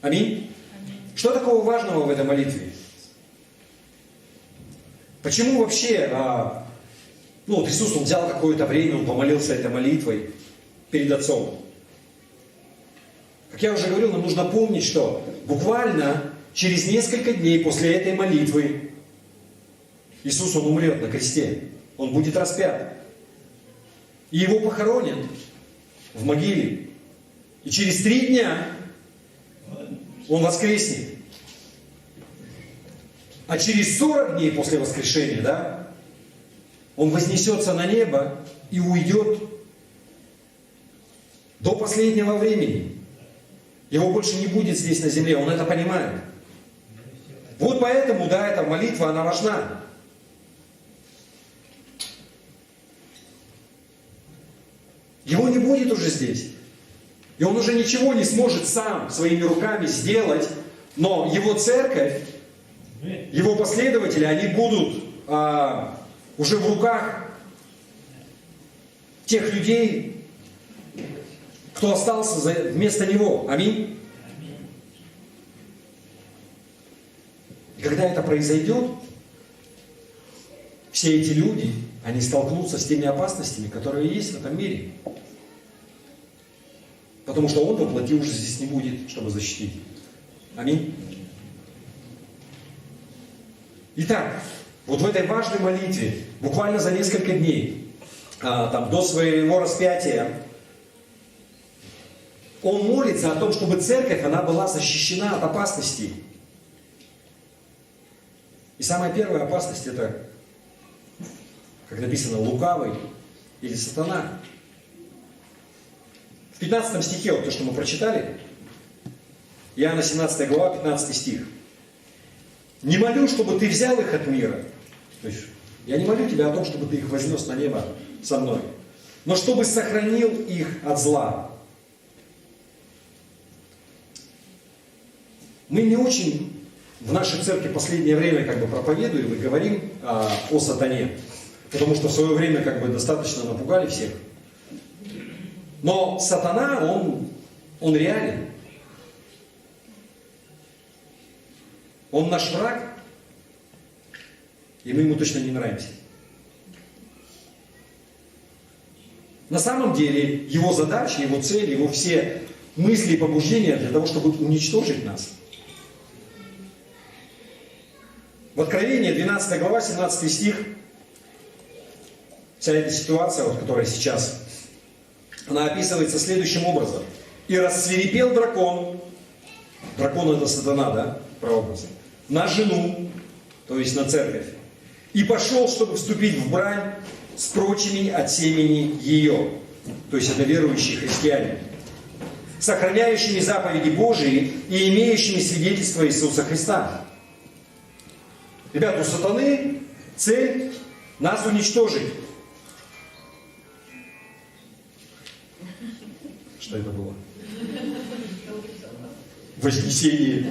Аминь. Что такого важного в этой молитве? Почему вообще, вот Иисус, Он взял какое-то время, Он помолился этой молитвой перед Отцом. Как я уже говорил, нам нужно помнить, что буквально через несколько дней после этой молитвы Иисус, Он умрет на кресте. Он будет распят. И Его похоронят в могиле. И через 3 дня Он воскреснет. А через 40 дней после воскрешения, да, Он вознесется на небо и уйдет до последнего времени. Его больше не будет здесь на земле, Он это понимает. Вот поэтому, да, эта молитва, она важна. Его не будет уже здесь. И Он уже ничего не сможет сам своими руками сделать, но Его церковь, Его последователи, они будут уже в руках тех людей, кто остался вместо Него. Аминь. И когда это произойдет, все эти люди, они столкнутся с теми опасностями, которые есть в этом мире. Потому что Он воплоти уже здесь не будет, чтобы защитить. Аминь. Итак, вот в этой важной молитве, буквально за несколько дней, до своего распятия, Он молится о том, чтобы церковь, она была защищена от опасностей. И самая первая опасность — это, как написано, лукавый или сатана. В 15 стихе, вот то, что мы прочитали, Иоанна 17 глава, 15 стих. «Не молю, чтобы ты взял их от мира». То есть, я не молю тебя о том, чтобы ты их вознес на небо со мной, но чтобы сохранил их от зла. Мы не очень в нашей церкви в последнее время проповедуем и говорим о сатане, потому что в свое время достаточно напугали всех. Но сатана, он реален. Он наш враг, и мы ему точно не нравимся. На самом деле, его задача, его цель, его все мысли и побуждения для того, чтобы уничтожить нас. В Откровении, 12 глава, 17 стих, вся эта ситуация, которая сейчас, она описывается следующим образом. «И рассвирепел дракон», дракон — это сатана, да, прообразом, «на жену», то есть на церковь, «и пошел, чтобы вступить в брань с прочими от семени ее», то есть это верующие христиане, «сохраняющими заповеди Божии и имеющими свидетельство Иисуса Христа». Ребята, у сатаны цель нас уничтожить. Что это было? Вознесение.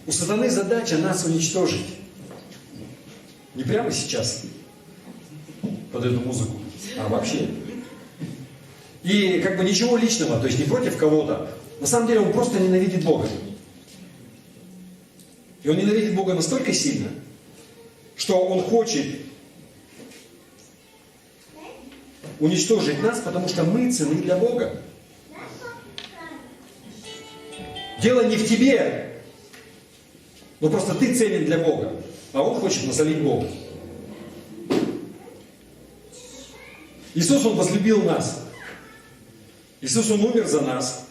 У сатаны задача нас уничтожить. Не прямо сейчас, под эту музыку, а вообще. И ничего личного, то есть не против кого-то. На самом деле он просто ненавидит Бога. И он ненавидит Бога настолько сильно, что он хочет уничтожить нас, потому что мы ценны для Бога. Дело не в тебе, но просто ты ценен для Бога, а он хочет насолить Богу. Иисус, Он возлюбил нас. Иисус, Он умер за нас,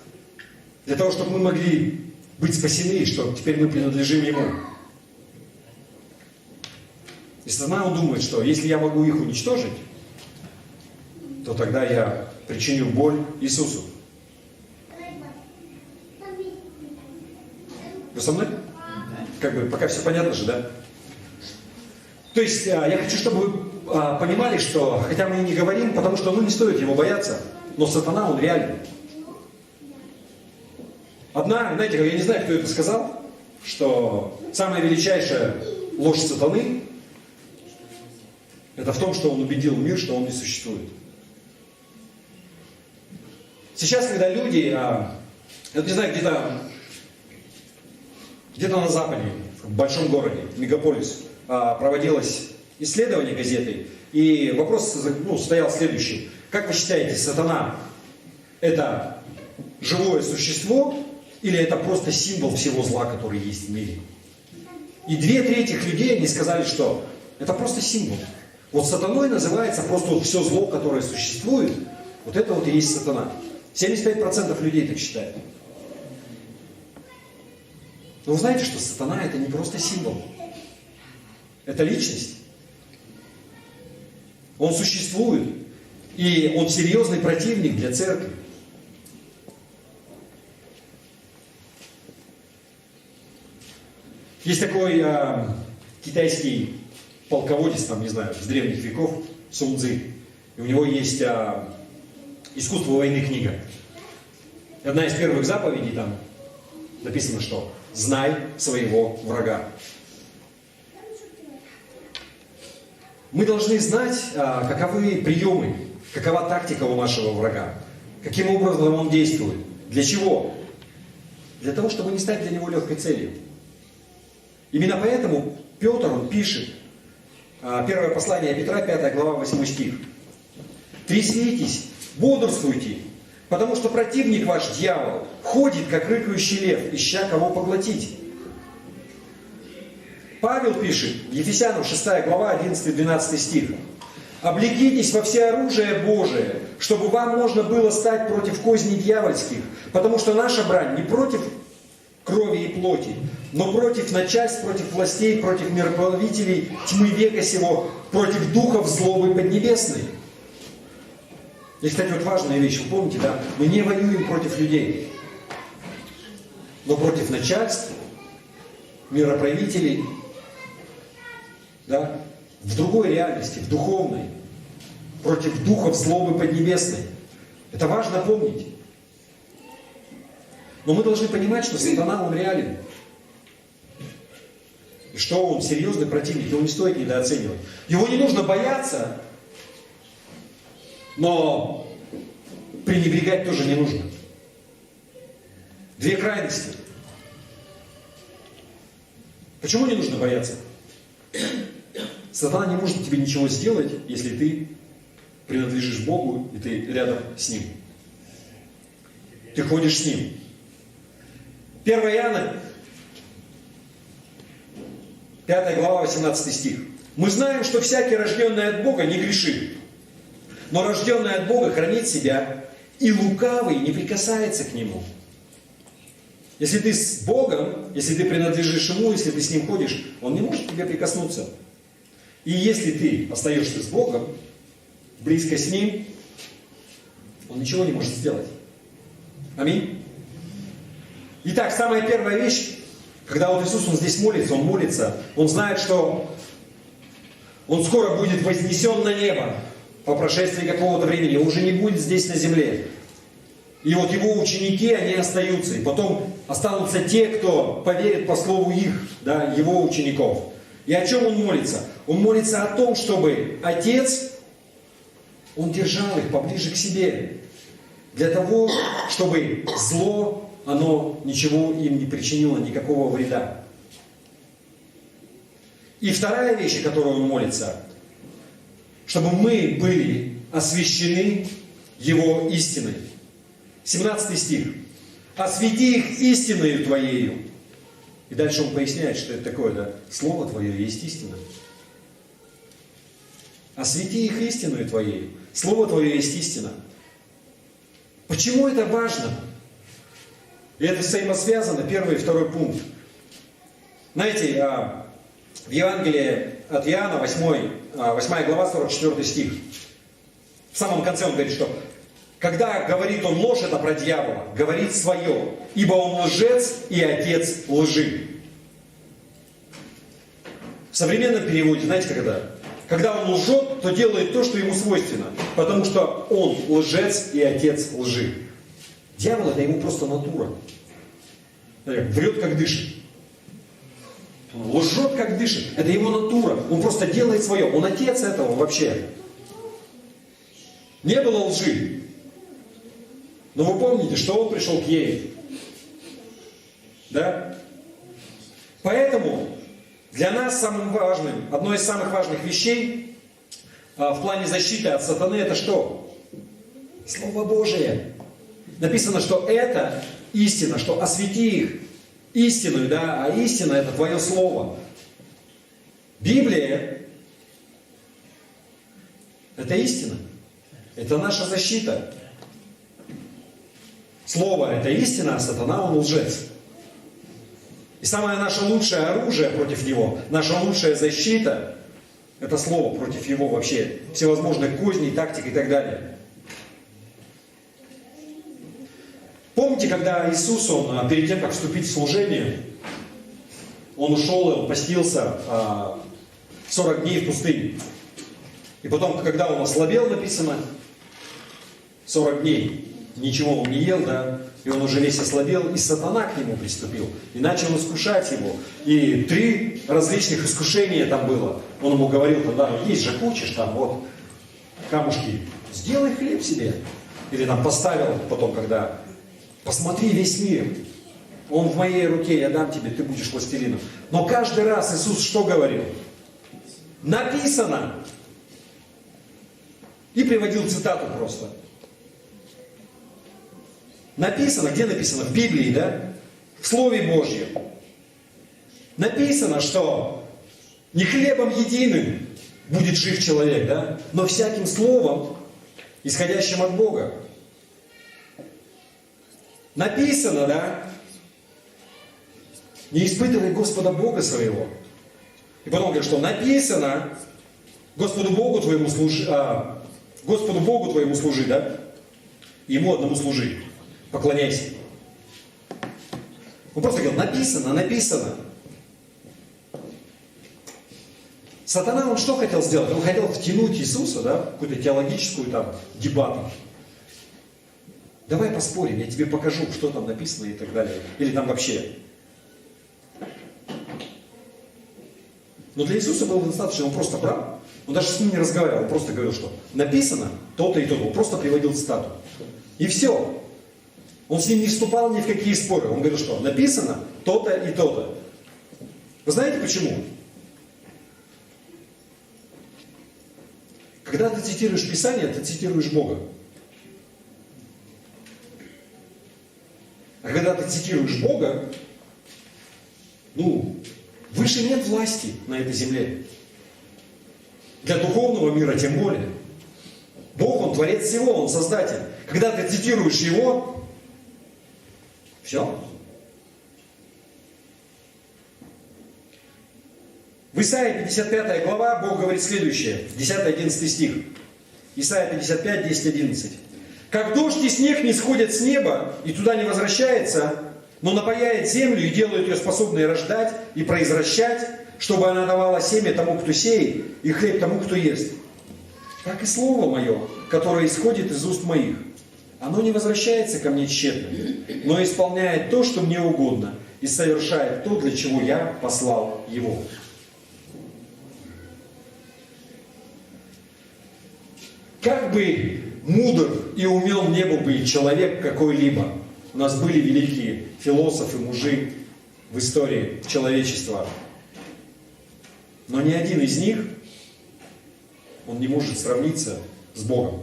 для того, чтобы мы могли быть спасены, что теперь мы принадлежим Ему. И сатана, он думает, что если я могу их уничтожить, то тогда я причиню боль Иисусу. Вы со мной? Пока все понятно же, да? То есть я хочу, чтобы вы понимали, что, хотя мы и не говорим, потому что не стоит его бояться, но сатана, он реальный. Знаете, я не знаю, кто это сказал, что самая величайшая ложь сатаны это в том, что он убедил мир, что он не существует. Сейчас, когда люди, я не знаю, где-то на Западе, в большом городе, мегаполис, проводилось исследование газеты, и вопрос стоял следующий. Как вы считаете, сатана это живое существо или это просто символ всего зла, который есть в мире? И 2/3 людей, они сказали, что это просто символ. Вот сатаной называется просто все зло, которое существует, вот это вот и есть сатана. 75% людей так считают. Но вы знаете, что сатана это не просто символ. Это личность. Он существует. И он серьезный противник для церкви. Есть такой китайский полководец, не знаю, с древних веков, Сун Цзы. И у него есть «Искусство войны» книга. И одна из первых заповедей там написано, что «Знай своего врага». Мы должны знать, каковы приемы, какова тактика у нашего врага, каким образом он действует. Для чего? Для того, чтобы не стать для него легкой целью. Именно поэтому Петр, он пишет, первое послание Петра, 5 глава, 8 стих. «Тряситесь, бодрствуйте, потому что противник ваш, дьявол, ходит, как рыкающий лев, ища кого поглотить». Павел пишет, Ефесянам 6 глава, 11-12 стих. «Облекитесь во всеоружие Божие, чтобы вам можно было стать против козней дьявольских, потому что наша брань не против крови и плоти, но против начальств, против властей, против мироправителей тьмы века сего, против духов злобы поднебесной». И, кстати, вот важная вещь, вы помните, да? Мы не воюем против людей, но против начальств, мироправителей, да? В другой реальности, в духовной, против духов злобы поднебесной. Это важно помнить. Но мы должны понимать, что сатана, он реален. И что он серьезный противник, его не стоит недооценивать. Его не нужно бояться, но пренебрегать тоже не нужно. Две крайности. Почему не нужно бояться? Сатана не может тебе ничего сделать, если ты принадлежишь Богу и ты рядом с Ним. Ты ходишь с Ним. 1 Иоанна, 5 глава, 18 стих. «Мы знаем, что всякий, рожденный от Бога, не грешит, но рожденный от Бога хранит себя, и лукавый не прикасается к нему». Если ты с Богом, если ты принадлежишь Ему, если ты с Ним ходишь, Он не может к тебе прикоснуться. И если ты остаешься с Богом, близко с Ним, Он ничего не может сделать. Аминь. Итак, самая первая вещь, когда вот Иисус, Он здесь молится, Он знает, что Он скоро будет вознесен на небо по прошествии какого-то времени, Он уже не будет здесь на земле. И вот Его ученики, они остаются, и потом останутся те, кто поверит по слову их, да, Его учеников. И о чем Он молится? Он молится о том, чтобы Отец, Он держал их поближе к себе, для того, чтобы зло, оно ничего им не причинило, никакого вреда. И вторая вещь, о которой Он молится, чтобы мы были освящены Его истиной. 17 стих. «Освети их истиною Твоею». И дальше Он поясняет, что это такое, да? Слово Твое есть истина. «Освети их истиною Твоею». Слово Твое есть истина. Почему это важно? И это взаимосвязано, первый и второй пункт. Знаете, в Евангелии от Иоанна, 8 глава, 44 стих. В самом конце он говорит, что когда говорит он ложь, это про дьявола, говорит свое, ибо он лжец и отец лжи. В современном переводе, знаете, когда он лжет, то делает то, что ему свойственно. Потому что он лжец и отец лжи. Дьявол — это ему просто натура. Врет, как дышит. Лжет, как дышит. Это его натура. Он просто делает свое. Он отец этого вообще. Не было лжи. Но вы помните, что он пришел к Еве. Да? Поэтому для нас самым важным, одной из самых важных вещей в плане защиты от сатаны — это что? Слово Божие. Написано, что это истина, что освети их истинную, да, а истина — это твое слово. Библия — это истина. Это наша защита. Слово — это истина, а сатана — он лжец. И самое наше лучшее оружие против него, наша лучшая защита — это слово против его вообще всевозможных козней, тактик и так далее. Помните, когда Иисус, он перед тем, как вступить в служение, он ушел и он постился 40 дней в пустыне. И потом, когда он ослабел, написано, 40 дней ничего он не ел, да, и он уже весь ослабел, и сатана к нему приступил, и начал искушать его. И 3 различных искушения там было. Он ему говорил, тогда есть же хочешь, там вот камушки, сделай хлеб себе. Или там поставил потом, когда посмотри весь мир, он в моей руке, я дам тебе, ты будешь властелином. Но каждый раз Иисус что говорил? Написано. И приводил цитату просто. Написано, где написано? В Библии, да? В Слове Божьем. Написано, что не хлебом единым будет жив человек, да? Но всяким словом, исходящим от Бога. Написано, да? Не испытывай Господа Бога своего. И потом говорит, что написано, Господу Богу твоему служи, да? Ему одному служи. Поклоняйся. Он просто говорил, написано, написано. Сатана, он что хотел сделать? Он хотел втянуть Иисуса, да, в какую-то теологическую там дебату. Давай поспорим, я тебе покажу, что там написано и так далее. Или там вообще. Но для Иисуса было достаточно, он просто брал, он даже с ним не разговаривал, он просто говорил, что написано то-то и то-то. Он просто приводил цитату. И все. Он с ним не вступал ни в какие споры. Он говорил, что написано то-то и то-то. Вы знаете почему? Когда ты цитируешь Писание, ты цитируешь Бога. А когда ты цитируешь Бога, выше нет власти на этой земле. Для духовного мира тем более. Бог, Он творец всего, Он создатель. Когда ты цитируешь Его, все. В Исаии 55 глава Бог говорит следующее, 10-11 стих. Исаия 55, 10-11. «Как дождь и снег не сходят с неба, и туда не возвращается, но напояет землю и делает ее способной рождать и произвращать, чтобы она давала семя тому, кто сеет, и хлеб тому, кто ест. Так и слово мое, которое исходит из уст моих, оно не возвращается ко мне тщетно, но исполняет то, что мне угодно, и совершает то, для чего я послал его». Как бы мудр и умен не был бы человек какой-либо, у нас были великие философы, мужи в истории человечества, но ни один из них, он не может сравниться с Богом.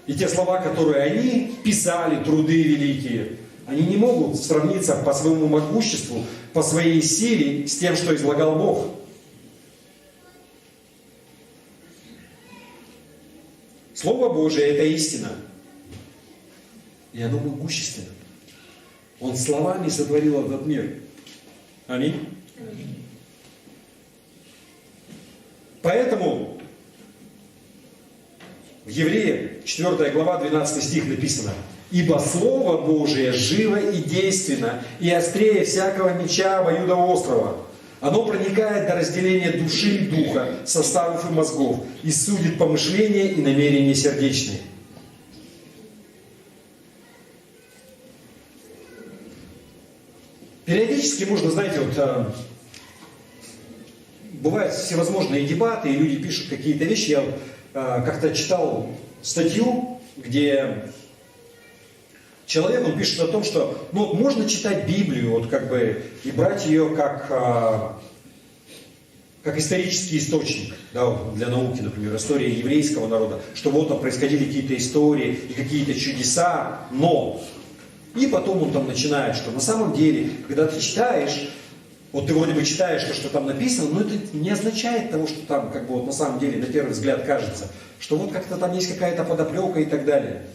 И те слова, которые они писали, труды великие, они не могут сравниться по своему могуществу, по своей силе с тем, что излагал Бог. Слово Божие – это истина. И оно могущественно. Он словами сотворил этот мир. Аминь. Поэтому в Евреям 4 глава 12 стих написано: Ибо Слово Божие живо и действенно, и острее всякого меча обоюдоострого. Оно проникает до разделения души и духа, составов и мозгов, и судит помышления и намерения сердечные. Периодически можно, знаете, вот бывают всевозможные дебаты, и люди пишут какие-то вещи. Я как-то читал статью, где человек, он пишет о том, что ну, вот можно читать Библию вот, как бы, и брать ее как исторический источник, да, вот, для науки, например, история еврейского народа, что вот там происходили какие-то истории и какие-то чудеса, но... И потом он там начинает, что на самом деле, когда ты читаешь, вот ты вроде бы читаешь то, что там написано, но это не означает того, что там, как бы вот на самом деле, на первый взгляд кажется, что вот как-то там есть какая-то подоплека и так далее.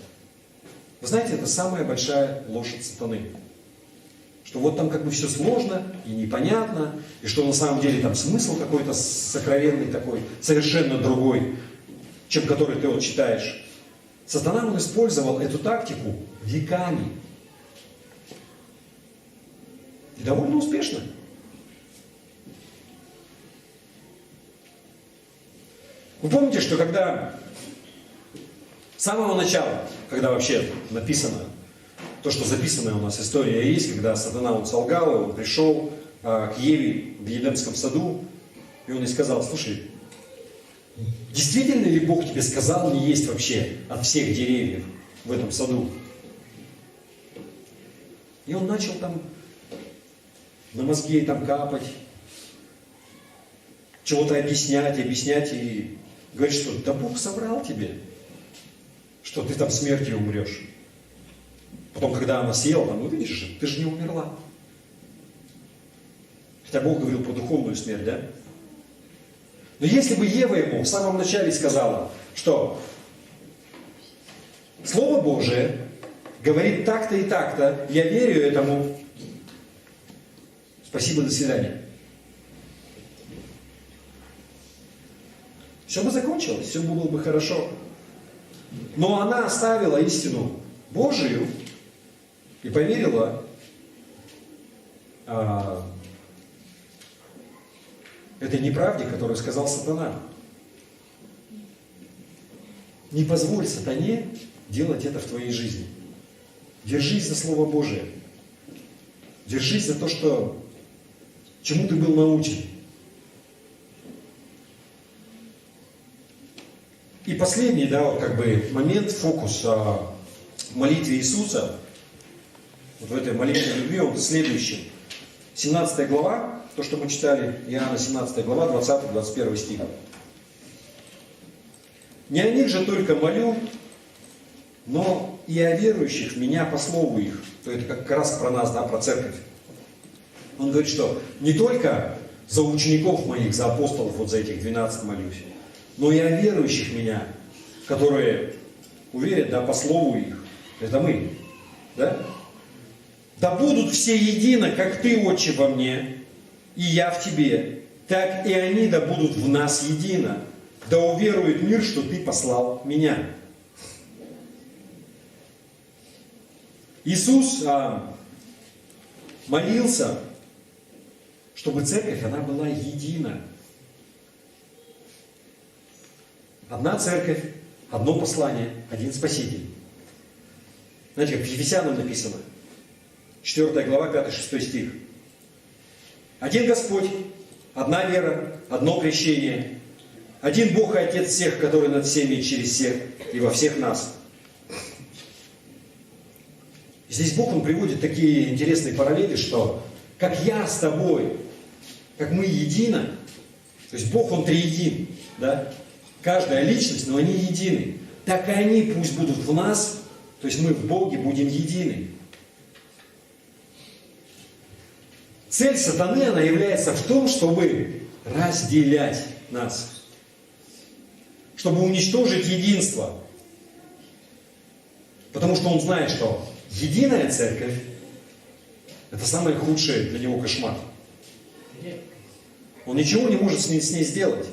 Вы знаете, это самая большая ложь от сатаны. Что вот там как бы все сложно и непонятно, и что на самом деле там смысл какой-то сокровенный такой, совершенно другой, чем который ты вот читаешь. Сатана, он использовал эту тактику веками. И довольно успешно. Вы помните, что когда с самого начала, когда вообще написано, то, что записанная у нас история есть, когда сатана он солгал, и он пришел к Еве в Едемском саду, и он ей сказал: слушай, действительно ли Бог тебе сказал не есть вообще от всех деревьев в этом саду? И он начал там на мозги там капать, чего-то объяснять, и говорит, что да Бог соврал тебе, что ты там смертью умрешь. Потом, когда она съела, там, ну видишь же, ты же не умерла. Хотя Бог говорил про духовную смерть, да? Но если бы Ева ему в самом начале сказала, что Слово Божие говорит так-то и так-то, я верю этому, спасибо, до свидания. Все бы закончилось, все было бы хорошо. Но она оставила истину Божию и поверила этой неправде, которую сказал сатана. Не позволь сатане делать это в твоей жизни. Держись за Слово Божие. Держись за то, чему ты был научен. И последний, да, вот как бы момент, фокус в молитве Иисуса, вот в этой молитве любви, он следующий. 17 глава, то, что мы читали, Иоанна 17 глава, 20-21 стих. «Не о них же только молю, но и о верующих в Меня по слову их». То это как раз про нас, да, про церковь. Он говорит, что не только за учеников моих, за апостолов, вот за этих 12 молюсь, но и о верующих в Меня, которые уверят, да, по слову их. Это мы, да? «Да будут все едино, как Ты, Отче, во мне, и я в Тебе, так и они да будут в нас едино, да уверует мир, что Ты послал Меня». Иисус молился, чтобы церковь, она была едина. Одна церковь, одно послание, один Спаситель. Знаете, как в Ефесянам написано, 4 глава, 5-6 стих. Один Господь, одна вера, одно крещение, один Бог и Отец всех, который над всеми и через всех, и во всех нас. Здесь Бог, Он приводит такие интересные параллели, что как я с тобой, как мы едино, то есть Бог, Он триедин, да? Каждая личность, но они едины. Так и они пусть будут в нас, то есть мы в Боге будем едины. Цель сатаны, она является в том, чтобы разделять нас. Чтобы уничтожить единство. Потому что он знает, что единая церковь – это самый худший для него кошмар. Он ничего не может с ней сделать.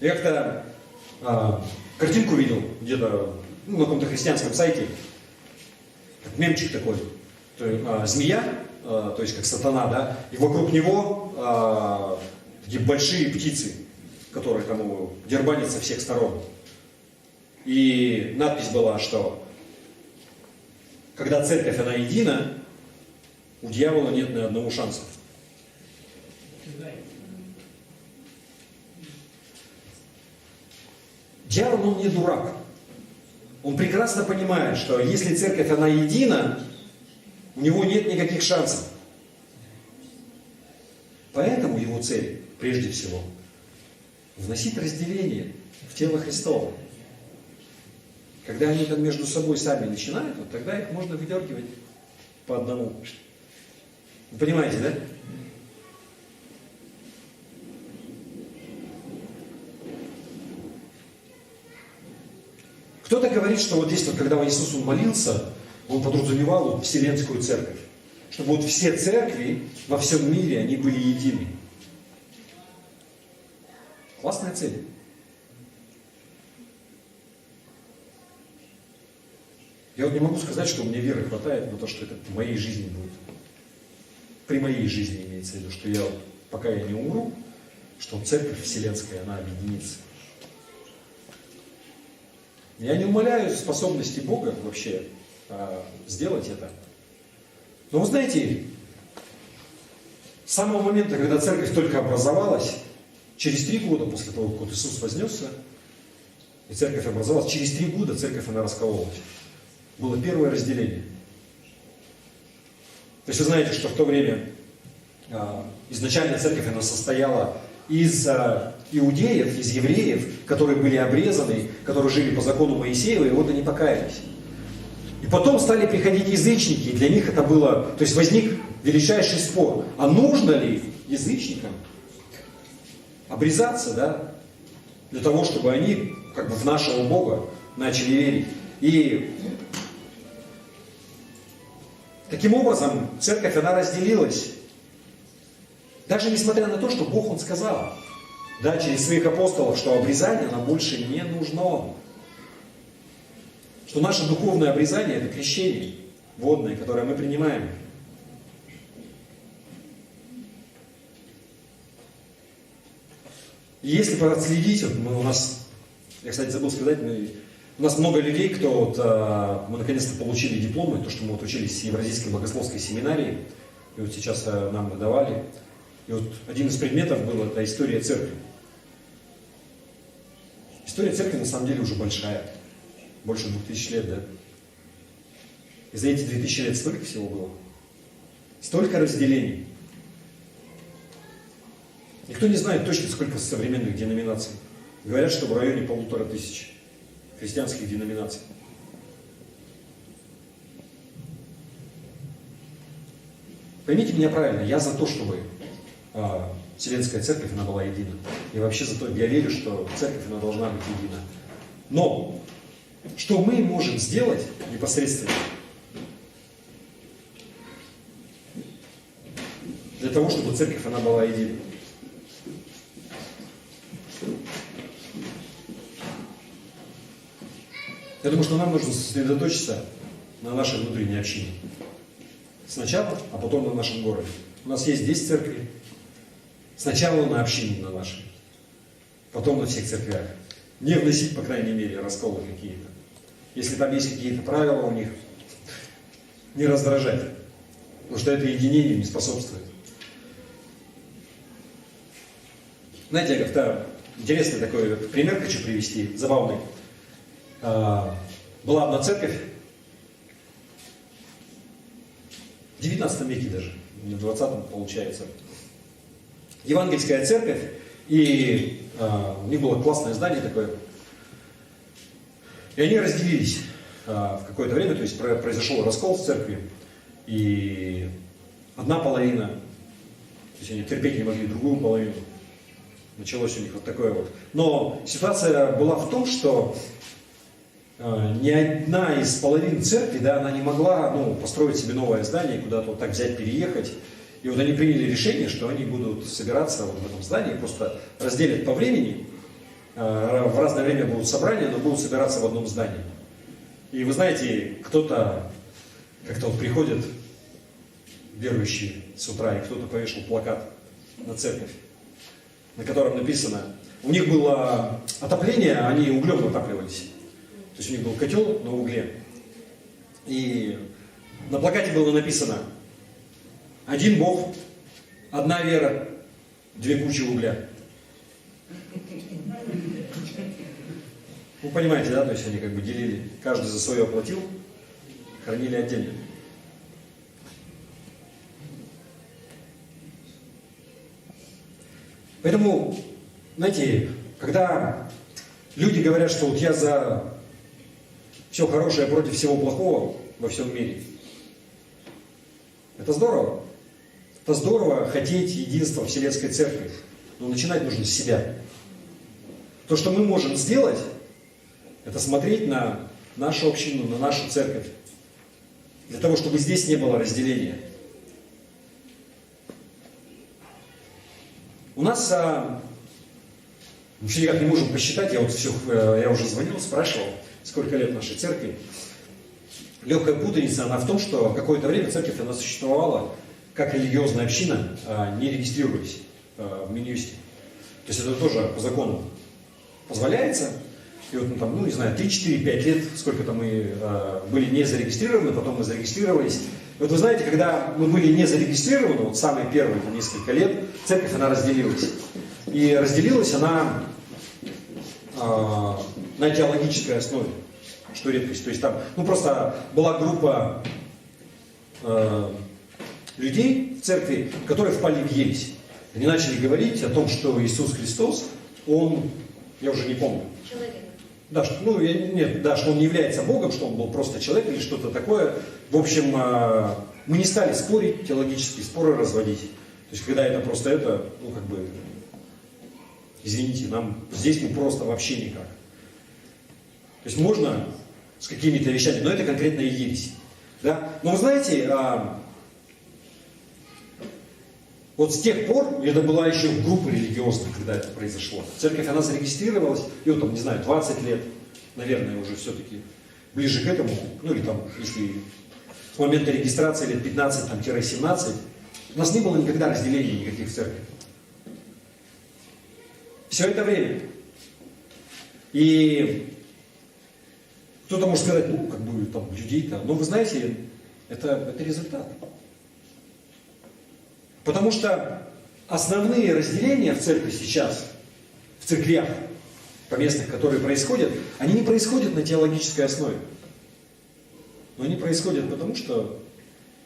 Я как-то картинку видел где-то на каком-то христианском сайте. мемчик такой, змея, то есть как сатана, да, и вокруг него такие большие птицы, которые там его дербанят со всех сторон. И надпись была, что когда церковь, она едина, у дьявола нет ни одного шанса. Дьявол, он не дурак. Он прекрасно понимает, что если церковь, она едина, у него нет никаких шансов. Поэтому его цель, прежде всего, вносить разделение в тело Христово. Когда они там между собой сами начинают, вот тогда их можно выдергивать по одному. Вы понимаете, да? Кто-то говорит, что вот здесь, вот, когда Иисус молился, он подразумевал вот Вселенскую Церковь. Чтобы вот все церкви во всем мире, они были едины. Классная цель. Я вот не могу сказать, что у меня веры хватает на то, что это в моей жизни будет. При моей жизни имеется в виду, что я, пока я не умру, что церковь вселенская, она объединится. Я не умаляю способности Бога вообще сделать это. Но вы знаете, с самого момента, когда церковь только образовалась, через 3 года после того, как Иисус вознесся, и церковь образовалась, через 3 года церковь, она раскололась. Было первое разделение. То есть вы знаете, что в то время изначально церковь, она состояла из иудеев, из евреев, которые были обрезаны, которые жили по закону Моисеева, и вот они покаялись. И потом стали приходить язычники, и для них это было, то есть возник величайший спор, а нужно ли язычникам обрезаться, да, для того, чтобы они как бы в нашего Бога начали верить. И таким образом церковь, она разделилась. Даже несмотря на то, что Бог, Он сказал, да, через своих апостолов, что обрезание нам больше не нужно. Что наше духовное обрезание – это крещение водное, которое мы принимаем. И если проследить, вот у нас, я, кстати, забыл сказать, у нас много людей, кто вот, мы наконец-то получили дипломы, то, что мы вот учились в Евразийской богословской семинарии, и вот сейчас нам выдавали. И вот один из предметов был это история церкви. История церкви на самом деле уже большая. Больше 2000 лет, да? И за эти 2000 лет столько всего было. Столько разделений. Никто не знает точно, сколько современных деноминаций. Говорят, что в районе 1500 христианских деноминаций. Поймите меня правильно, я за то, чтобы Вселенская Церковь, она была едина. И вообще за то, я верю, что Церковь, она должна быть едина. Но, что мы можем сделать непосредственно для того, чтобы Церковь, она была едина? Я думаю, что нам нужно сосредоточиться на нашей внутренней общине. Сначала, а потом на нашем городе. У нас есть 10 церквей. Сначала на общине на нашей, потом на всех церквях. Не вносить, по крайней мере, расколы какие-то. Если там есть какие-то правила у них, не раздражать. Потому что это единению не способствует. Знаете, я как-то интересный такой пример хочу привести, забавный. Была одна церковь, в 19 веке даже, не в 20-м получается, евангельская церковь, и у них было классное здание такое, и они разделились в какое-то время, то есть произошел раскол в церкви, и одна половина, то есть они терпеть не могли другую половину, началось у них вот такое вот. Но ситуация была в том, что ни одна из половин церкви, да, она не могла построить себе новое здание, куда-то вот так взять, переехать. И вот они приняли решение, что они будут собираться вот в этом здании, просто разделят по времени, в разное время будут собрания, но будут собираться в одном здании. И вы знаете, кто-то Как-то вот приходят верующие с утра, и кто-то повешал плакат на церковь, на котором написано, у них было отопление, они углем отапливались. То есть у них был котел на угле. И на плакате было написано: один Бог, одна вера, две кучи угля. Вы понимаете, да? То есть они как бы делили, каждый за свое оплатил, хранили отдельно. Поэтому, знаете, когда люди говорят, что вот я за все хорошее против всего плохого во всем мире, это здорово. Это здорово хотеть единства Вселенской Церкви. Но начинать нужно с себя. То, что мы можем сделать, это смотреть на нашу общину, на нашу церковь. Для того, чтобы здесь не было разделения. У нас вообще никак не можем посчитать, я уже звонил, спрашивал, сколько лет нашей церкви. Легкая путаница, она в том, что какое-то время церковь она существовала как религиозная община, не регистрируясь в Минюсте. То есть это тоже по закону позволяется. И вот, там, ну, не знаю, 3, 4, 5 лет, сколько-то мы были не зарегистрированы, потом мы зарегистрировались. Вот вы знаете, когда мы были не зарегистрированы, вот самые первые несколько лет, церковь, она разделилась. И разделилась она на теологической основе, что редкость. То есть там, ну, просто была группа людей в церкви, которые впали в ересь. Они начали говорить о том, что Иисус Христос, Он, я уже не помню. Человек. Да, что, ну, нет, да, что он не является Богом, что он был просто человек или что-то такое. В общем, мы не стали спорить, теологические споры разводить. То есть, когда это просто это, ну, как бы, извините, нам здесь мы просто вообще никак. То есть, можно с какими-то вещами, но это конкретная ересь. Да? Но вы знаете, вот с тех пор, это была еще группа религиозная, когда это произошло. Церковь, она зарегистрировалась, и вот там, не знаю, 20 лет, наверное, уже все-таки ближе к этому, ну или там, если с момента регистрации лет 15-17, у нас не было никогда разделений никаких в церкви. Все это время. И кто-то может сказать, ну, как бы, там, людей-то, но вы знаете, это результат. Потому что основные разделения в церкви сейчас, в церквях поместных, которые происходят, они не происходят на теологической основе. Но они происходят потому, что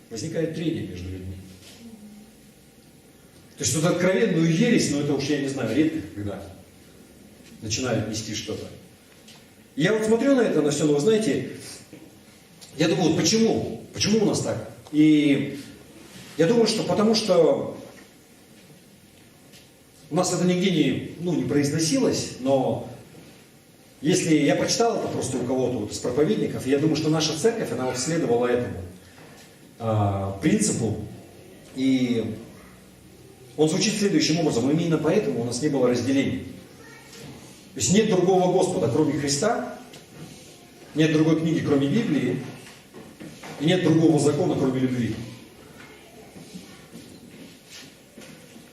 возникает трение между людьми. То есть вот откровенную ересь, но это уж я не знаю, редко когда начинают нести что-то. И я вот смотрю на это, на все, но вы знаете, я думаю, вот почему? Почему у нас так? И я думаю, что потому что у нас это нигде не произносилось, но если я прочитал это просто у кого-то вот из проповедников, я думаю, что наша церковь, она вот следовала этому принципу. И он звучит следующим образом. Именно поэтому у нас не было разделений. То есть нет другого Господа, кроме Христа, нет другой книги, кроме Библии, и нет другого закона, кроме любви.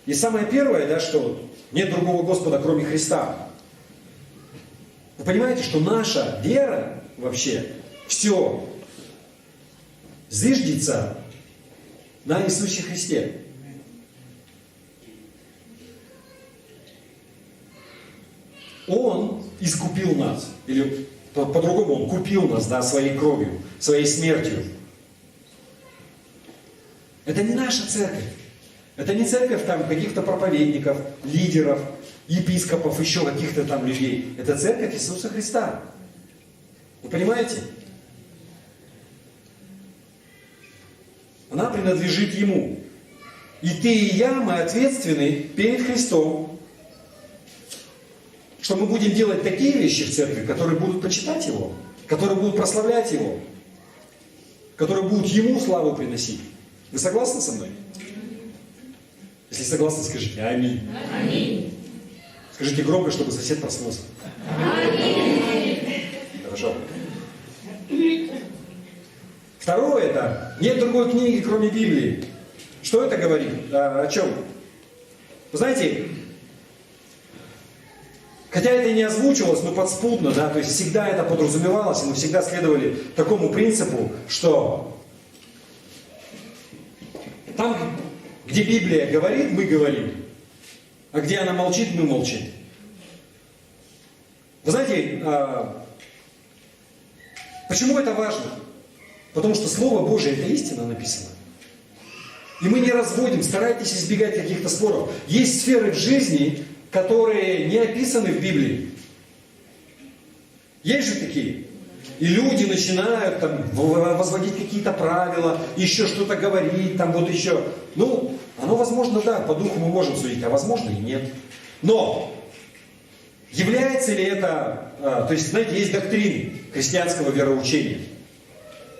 И самое первое, да, что нет другого Господа, кроме Христа. Вы понимаете, что наша вера вообще, все зиждется на Иисусе Христе. Он искупил нас, или по-другому, Он купил нас, да, своей кровью, своей смертью. Это не наша церковь. Это не церковь там каких-то проповедников, лидеров, епископов, еще каких-то там людей. Это церковь Иисуса Христа. Вы понимаете? Она принадлежит Ему. И ты и я, мы ответственны перед Христом, что мы будем делать такие вещи в церкви, которые будут почитать Его, которые будут прославлять Его, которые будут Ему славу приносить. Вы согласны со мной? Если согласны, скажите аминь. Аминь. Скажите громко, чтобы сосед проснулся. Аминь. Хорошо. Второе это, нет другой книги, кроме Библии. Что это говорит? О чем? Вы знаете, хотя это и не озвучивалось, но подспудно, да, то есть всегда это подразумевалось, и мы всегда следовали такому принципу, что там, где Библия говорит, мы говорим, а где она молчит, мы молчим. Вы знаете, почему это важно? Потому что Слово Божие – это истина написано. И мы не разводим, старайтесь избегать каких-то споров. Есть сферы в жизни, которые не описаны в Библии. Есть же такие. И люди начинают там возводить какие-то правила, еще что-то говорить, там вот еще. Ну, оно возможно, да, по духу мы можем судить, а возможно и нет. Но является ли это, то есть, знаете, есть доктрины христианского вероучения.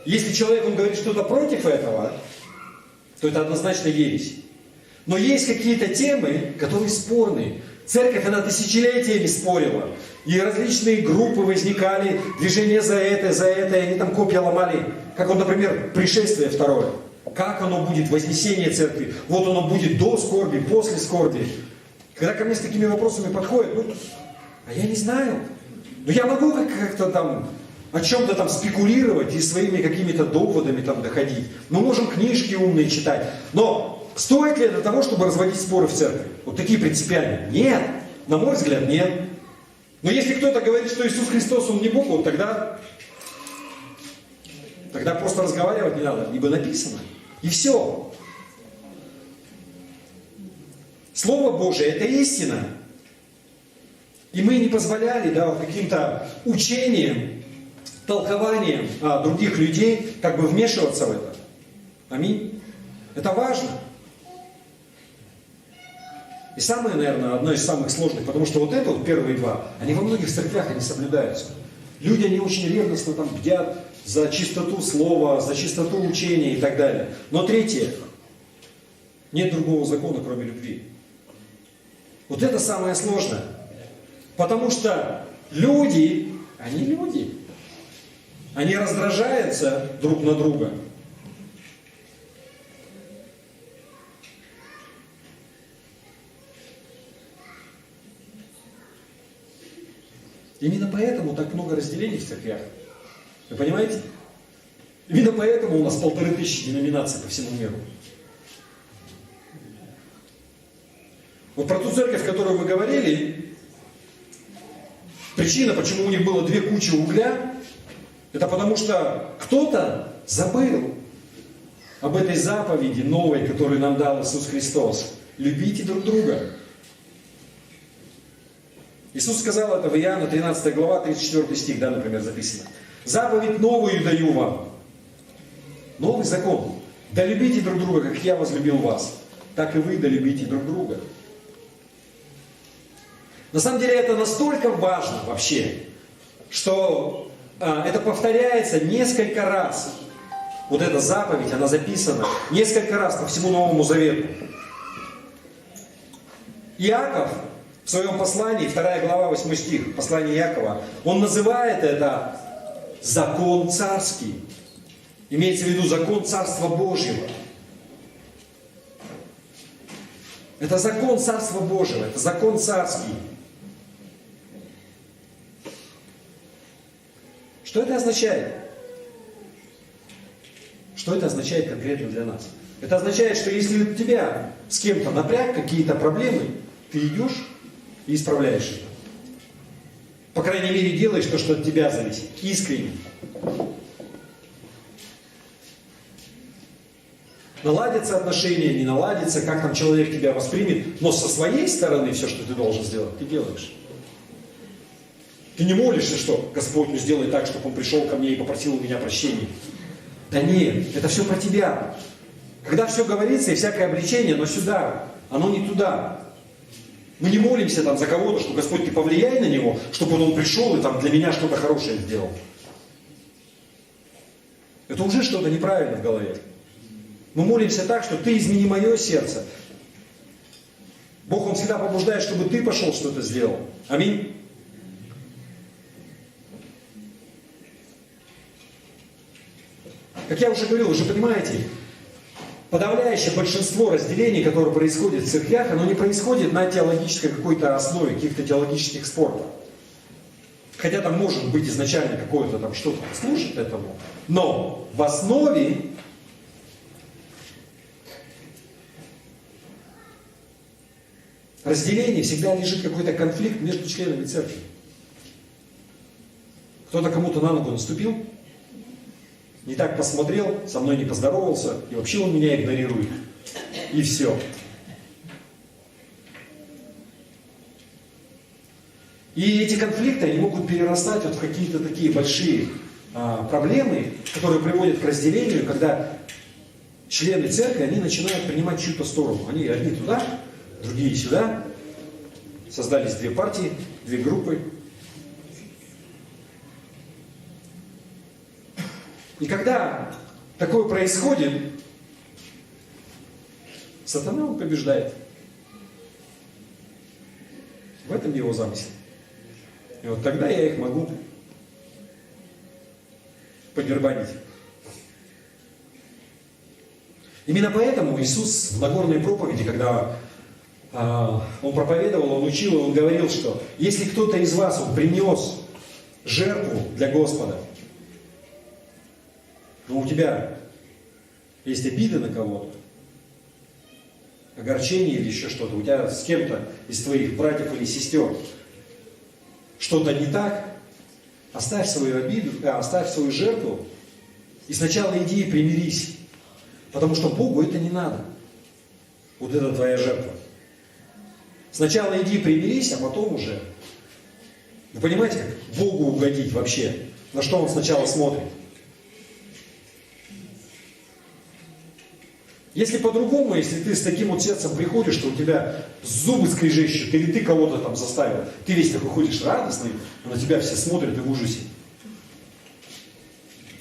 Если человек, он говорит что-то против этого, то это однозначно ересь. Но есть какие-то темы, которые спорные. Церковь, она тысячелетиями спорила. И различные группы возникали, движения за это, и они там копья ломали. Как вот, например, пришествие второе. Как оно будет, вознесение церкви. Вот оно будет до скорби, после скорби. Когда ко мне с такими вопросами подходят, а я не знаю. Но я могу как-то там о чем-то там спекулировать и своими какими-то доводами там доходить. Мы можем книжки умные читать. Но стоит ли это того, чтобы разводить споры в церкви? Вот такие принципиальные. Нет. На мой взгляд, нет. Но если кто-то говорит, что Иисус Христос, Он не Бог, вот тогда просто разговаривать не надо. Ибо написано. И все. Слово Божие – это истина. И мы не позволяли, да, вот каким-то учениям, толкованием других людей как бы вмешиваться в это. Аминь. Это важно. И самое, наверное, одно из самых сложных, потому что вот это вот первые два, они во многих церквях они соблюдаются. Люди, они очень ревностно там бдят за чистоту слова, за чистоту учения и так далее. Но третье, нет другого закона, кроме любви. Вот это самое сложное. Потому что люди, они люди. Они раздражаются друг на друга. Именно поэтому так много разделений в церквях. Вы понимаете? Именно поэтому у нас 1500 деноминаций по всему миру. Вот про ту церковь, о которой мы говорили, причина, почему у них было 2 кучи угля, это потому что кто-то забыл об этой заповеди новой, которую нам дал Иисус Христос. Любите друг друга. Иисус сказал это в Иоанна 13 глава, 34 стих, да, например, записано. Заповедь новую даю вам. Новый закон. Да любите друг друга, как я возлюбил вас. Так и вы да любите друг друга. На самом деле это настолько важно вообще, что это повторяется несколько раз. Вот эта заповедь, она записана несколько раз по всему Новому Завету. Иаков в своем послании, 2 глава, 8 стих, послание Иакова, он называет это закон царский. Имеется в виду закон Царства Божьего. Это закон Царства Божьего, это закон царский. Что это означает? Что это означает конкретно для нас? Это означает, что если у тебя с кем-то напряг, какие-то проблемы, ты идешь и исправляешь это. По крайней мере, делаешь то, что от тебя зависит. Искренне. Наладятся отношения, не наладятся, как там человек тебя воспримет. Но со своей стороны все, что ты должен сделать, ты делаешь. Ты не молишься, что Господь сделай так, чтобы Он пришел ко мне и попросил у меня прощения. Да нет, это все про тебя. Когда все говорится и всякое обличение, но сюда, оно не туда. Мы не молимся там за кого-то, что Господь, ты повлияй на него, чтобы он пришел и там для меня что-то хорошее сделал. Это уже что-то неправильно в голове. Мы молимся так, что ты измени мое сердце. Бог, Он всегда побуждает, чтобы ты пошел что-то сделал. Аминь. Как я уже говорил, вы же понимаете, подавляющее большинство разделений, которые происходят в церквях, оно не происходит на теологической какой-то основе, каких-то теологических споров. Хотя там может быть изначально какое-то там что-то служит этому. Но в основе разделения всегда лежит какой-то конфликт между членами церкви. Кто-то кому-то на ногу наступил, не так посмотрел, со мной не поздоровался, и вообще он меня игнорирует. И все. И эти конфликты, они могут перерастать вот в какие-то такие большие проблемы, которые приводят к разделению, когда члены церкви, они начинают принимать чью-то сторону. Они одни туда, другие сюда. Создались две партии, две группы. И когда такое происходит, сатана он побеждает. В этом его замысел. И вот тогда я их могу подербанить. Именно поэтому Иисус в Нагорной проповеди, когда Он проповедовал, Он учил, Он говорил, что если кто-то из вас принес жертву для Господа, но у тебя есть обиды на кого-то, огорчение или еще что-то, у тебя с кем-то из твоих братьев или сестер что-то не так, оставь свою обиду, оставь свою жертву и сначала иди и примирись. Потому что Богу это не надо. Вот это твоя жертва. Сначала иди и примирись, а потом уже. Вы понимаете, как Богу угодить вообще? На что Он сначала смотрит? Если по-другому, если ты с таким вот сердцем приходишь, что у тебя зубы скрежещут, или ты кого-то там заставил, ты весь такой ходишь радостный, а на тебя все смотрят и в ужасе.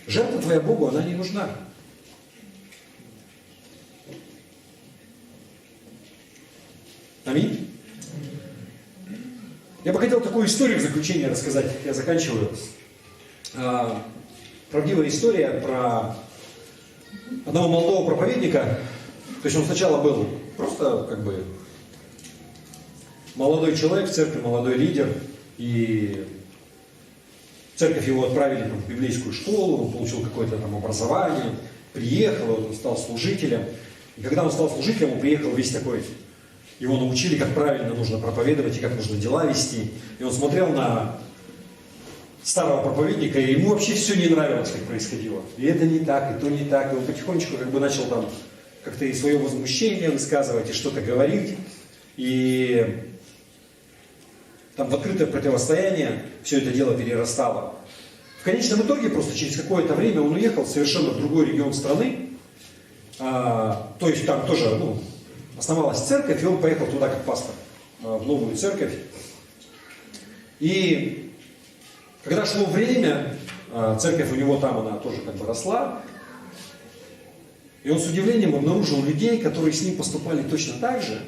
Жертва твоя Богу, она не нужна. Аминь. Я бы хотел такую историю в заключение рассказать. Я заканчиваю. Правдивая история про одного молодого проповедника. То есть он сначала был просто как бы молодой человек в церкви, молодой лидер. И в церковь его отправили там, в библейскую школу, он получил какое-то там образование, приехал, он стал служителем. И когда он стал служителем, он приехал весь такой. Его научили, как правильно нужно проповедовать и как нужно дела вести. И он смотрел на старого проповедника, и ему вообще все не нравилось, как происходило. И это не так, и то не так. И он потихонечку как бы начал там как-то и свое возмущение высказывать, и что-то говорить. И там в открытое противостояние все это дело перерастало. В конечном итоге, просто через какое-то время он уехал совершенно в другой регион страны. То есть там тоже, основалась церковь, и он поехал туда как пастор, в новую церковь. И когда шло время, церковь у него там, она тоже как бы росла, и он с удивлением обнаружил людей, которые с ним поступали точно так же,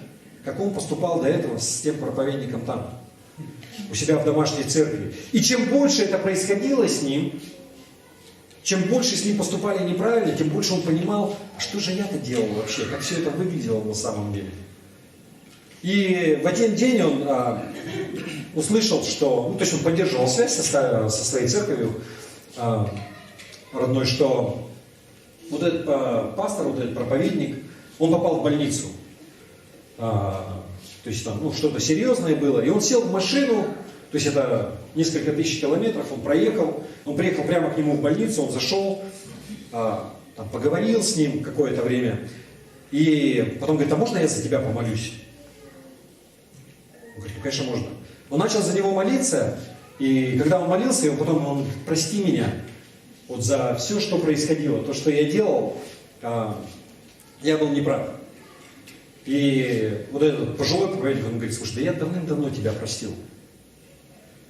как он поступал до этого с тем проповедником там, у себя в домашней церкви. И чем больше это происходило с ним, чем больше с ним поступали неправильно, тем больше он понимал, а что же я-то делал вообще, как все это выглядело на самом деле. И в один день он услышал, что, то есть он поддерживал связь со своей церковью родной, что вот этот пастор, вот этот проповедник, он попал в больницу. То есть там что-то серьезное было, и он сел в машину. То есть это несколько тысяч километров, он приехал прямо к нему в больницу, он зашел, там, поговорил с ним какое-то время, и потом говорит, а можно я за тебя помолюсь? Он говорит, конечно, можно. Он начал за него молиться, и когда он молился, он говорит, прости меня вот за все, что происходило, то, что я делал, я был неправ. И вот этот пожилой проповедник, он говорит, слушай, да я давным-давно тебя простил.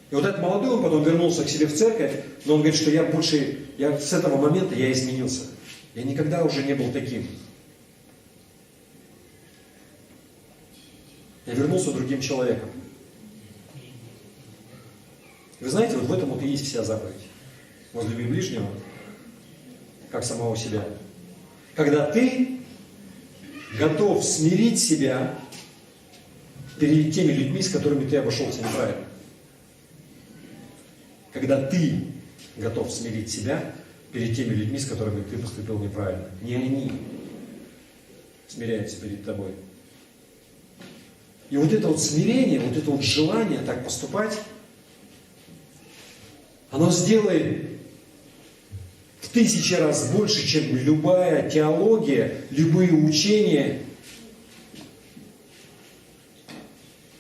И вот этот молодой, он потом вернулся к себе в церковь, но он говорит, что я с этого момента я изменился. Я никогда уже не был таким. Я вернулся другим человеком. Вы знаете, вот в этом вот и есть вся заповедь. Возлюби ближнего, как самого себя. Когда ты готов смирить себя перед теми людьми, с которыми ты обошелся неправильно. Когда ты готов смирить себя перед теми людьми, с которыми ты поступил неправильно. Не они смиряются перед тобой. И вот это вот смирение, вот это вот желание так поступать, оно сделает в 1000 раз больше, чем любая теология, любые учения,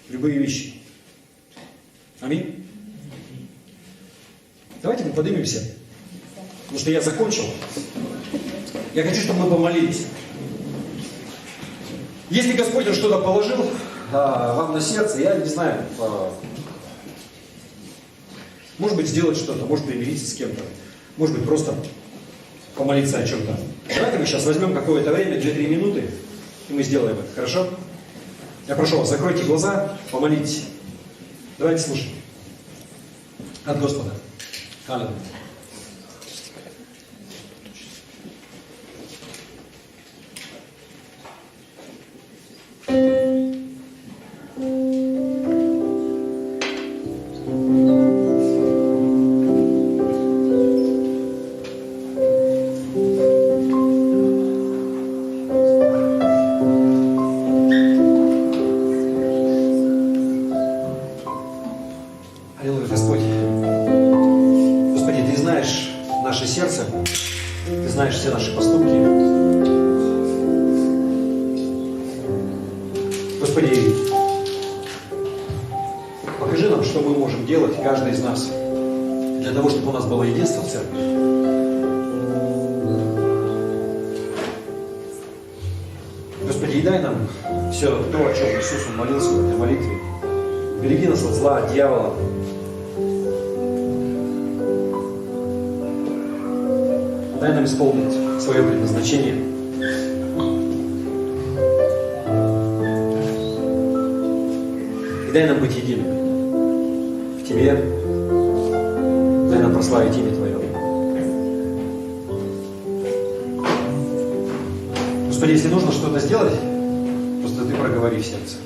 любые вещи. Аминь. Давайте мы поднимемся, потому что я закончил. Я хочу, чтобы мы помолились. Если Господь что-то положил вам на сердце, я не знаю, может быть, сделать что-то, может примириться с кем-то, может быть, просто помолиться о чем-то. Давайте мы сейчас возьмем какое-то время, 2-3 минуты, и мы сделаем это, хорошо? Я прошу вас, закройте глаза, помолитесь. Давайте слушаем от Господа. Аллилуйя. Аллилуйя, Господь. Господи, Ты знаешь наше сердце, Ты знаешь все наши поступки. Господи, покажи нам, что мы можем делать, каждый из нас, для того, чтобы у нас было единство в церкви. Господи, и дай нам все то, о чем Иисус молился в этой молитве. Береги нас от зла, от дьявола. Дай нам исполнить свое предназначение. И дай нам быть едиными в Тебе. Дай нам прославить имя Твое. Господи, если нужно что-то сделать, просто Ты проговори в сердце.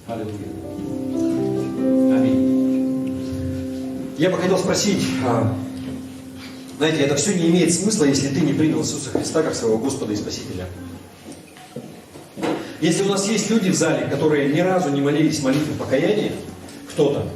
Аллилуйя. Аминь. Я бы хотел спросить, знаете, это все не имеет смысла, если ты не принял Иисуса Христа как своего Господа и Спасителя. Если у нас есть люди в зале, которые ни разу не молились молитвой покаяния, кто-то,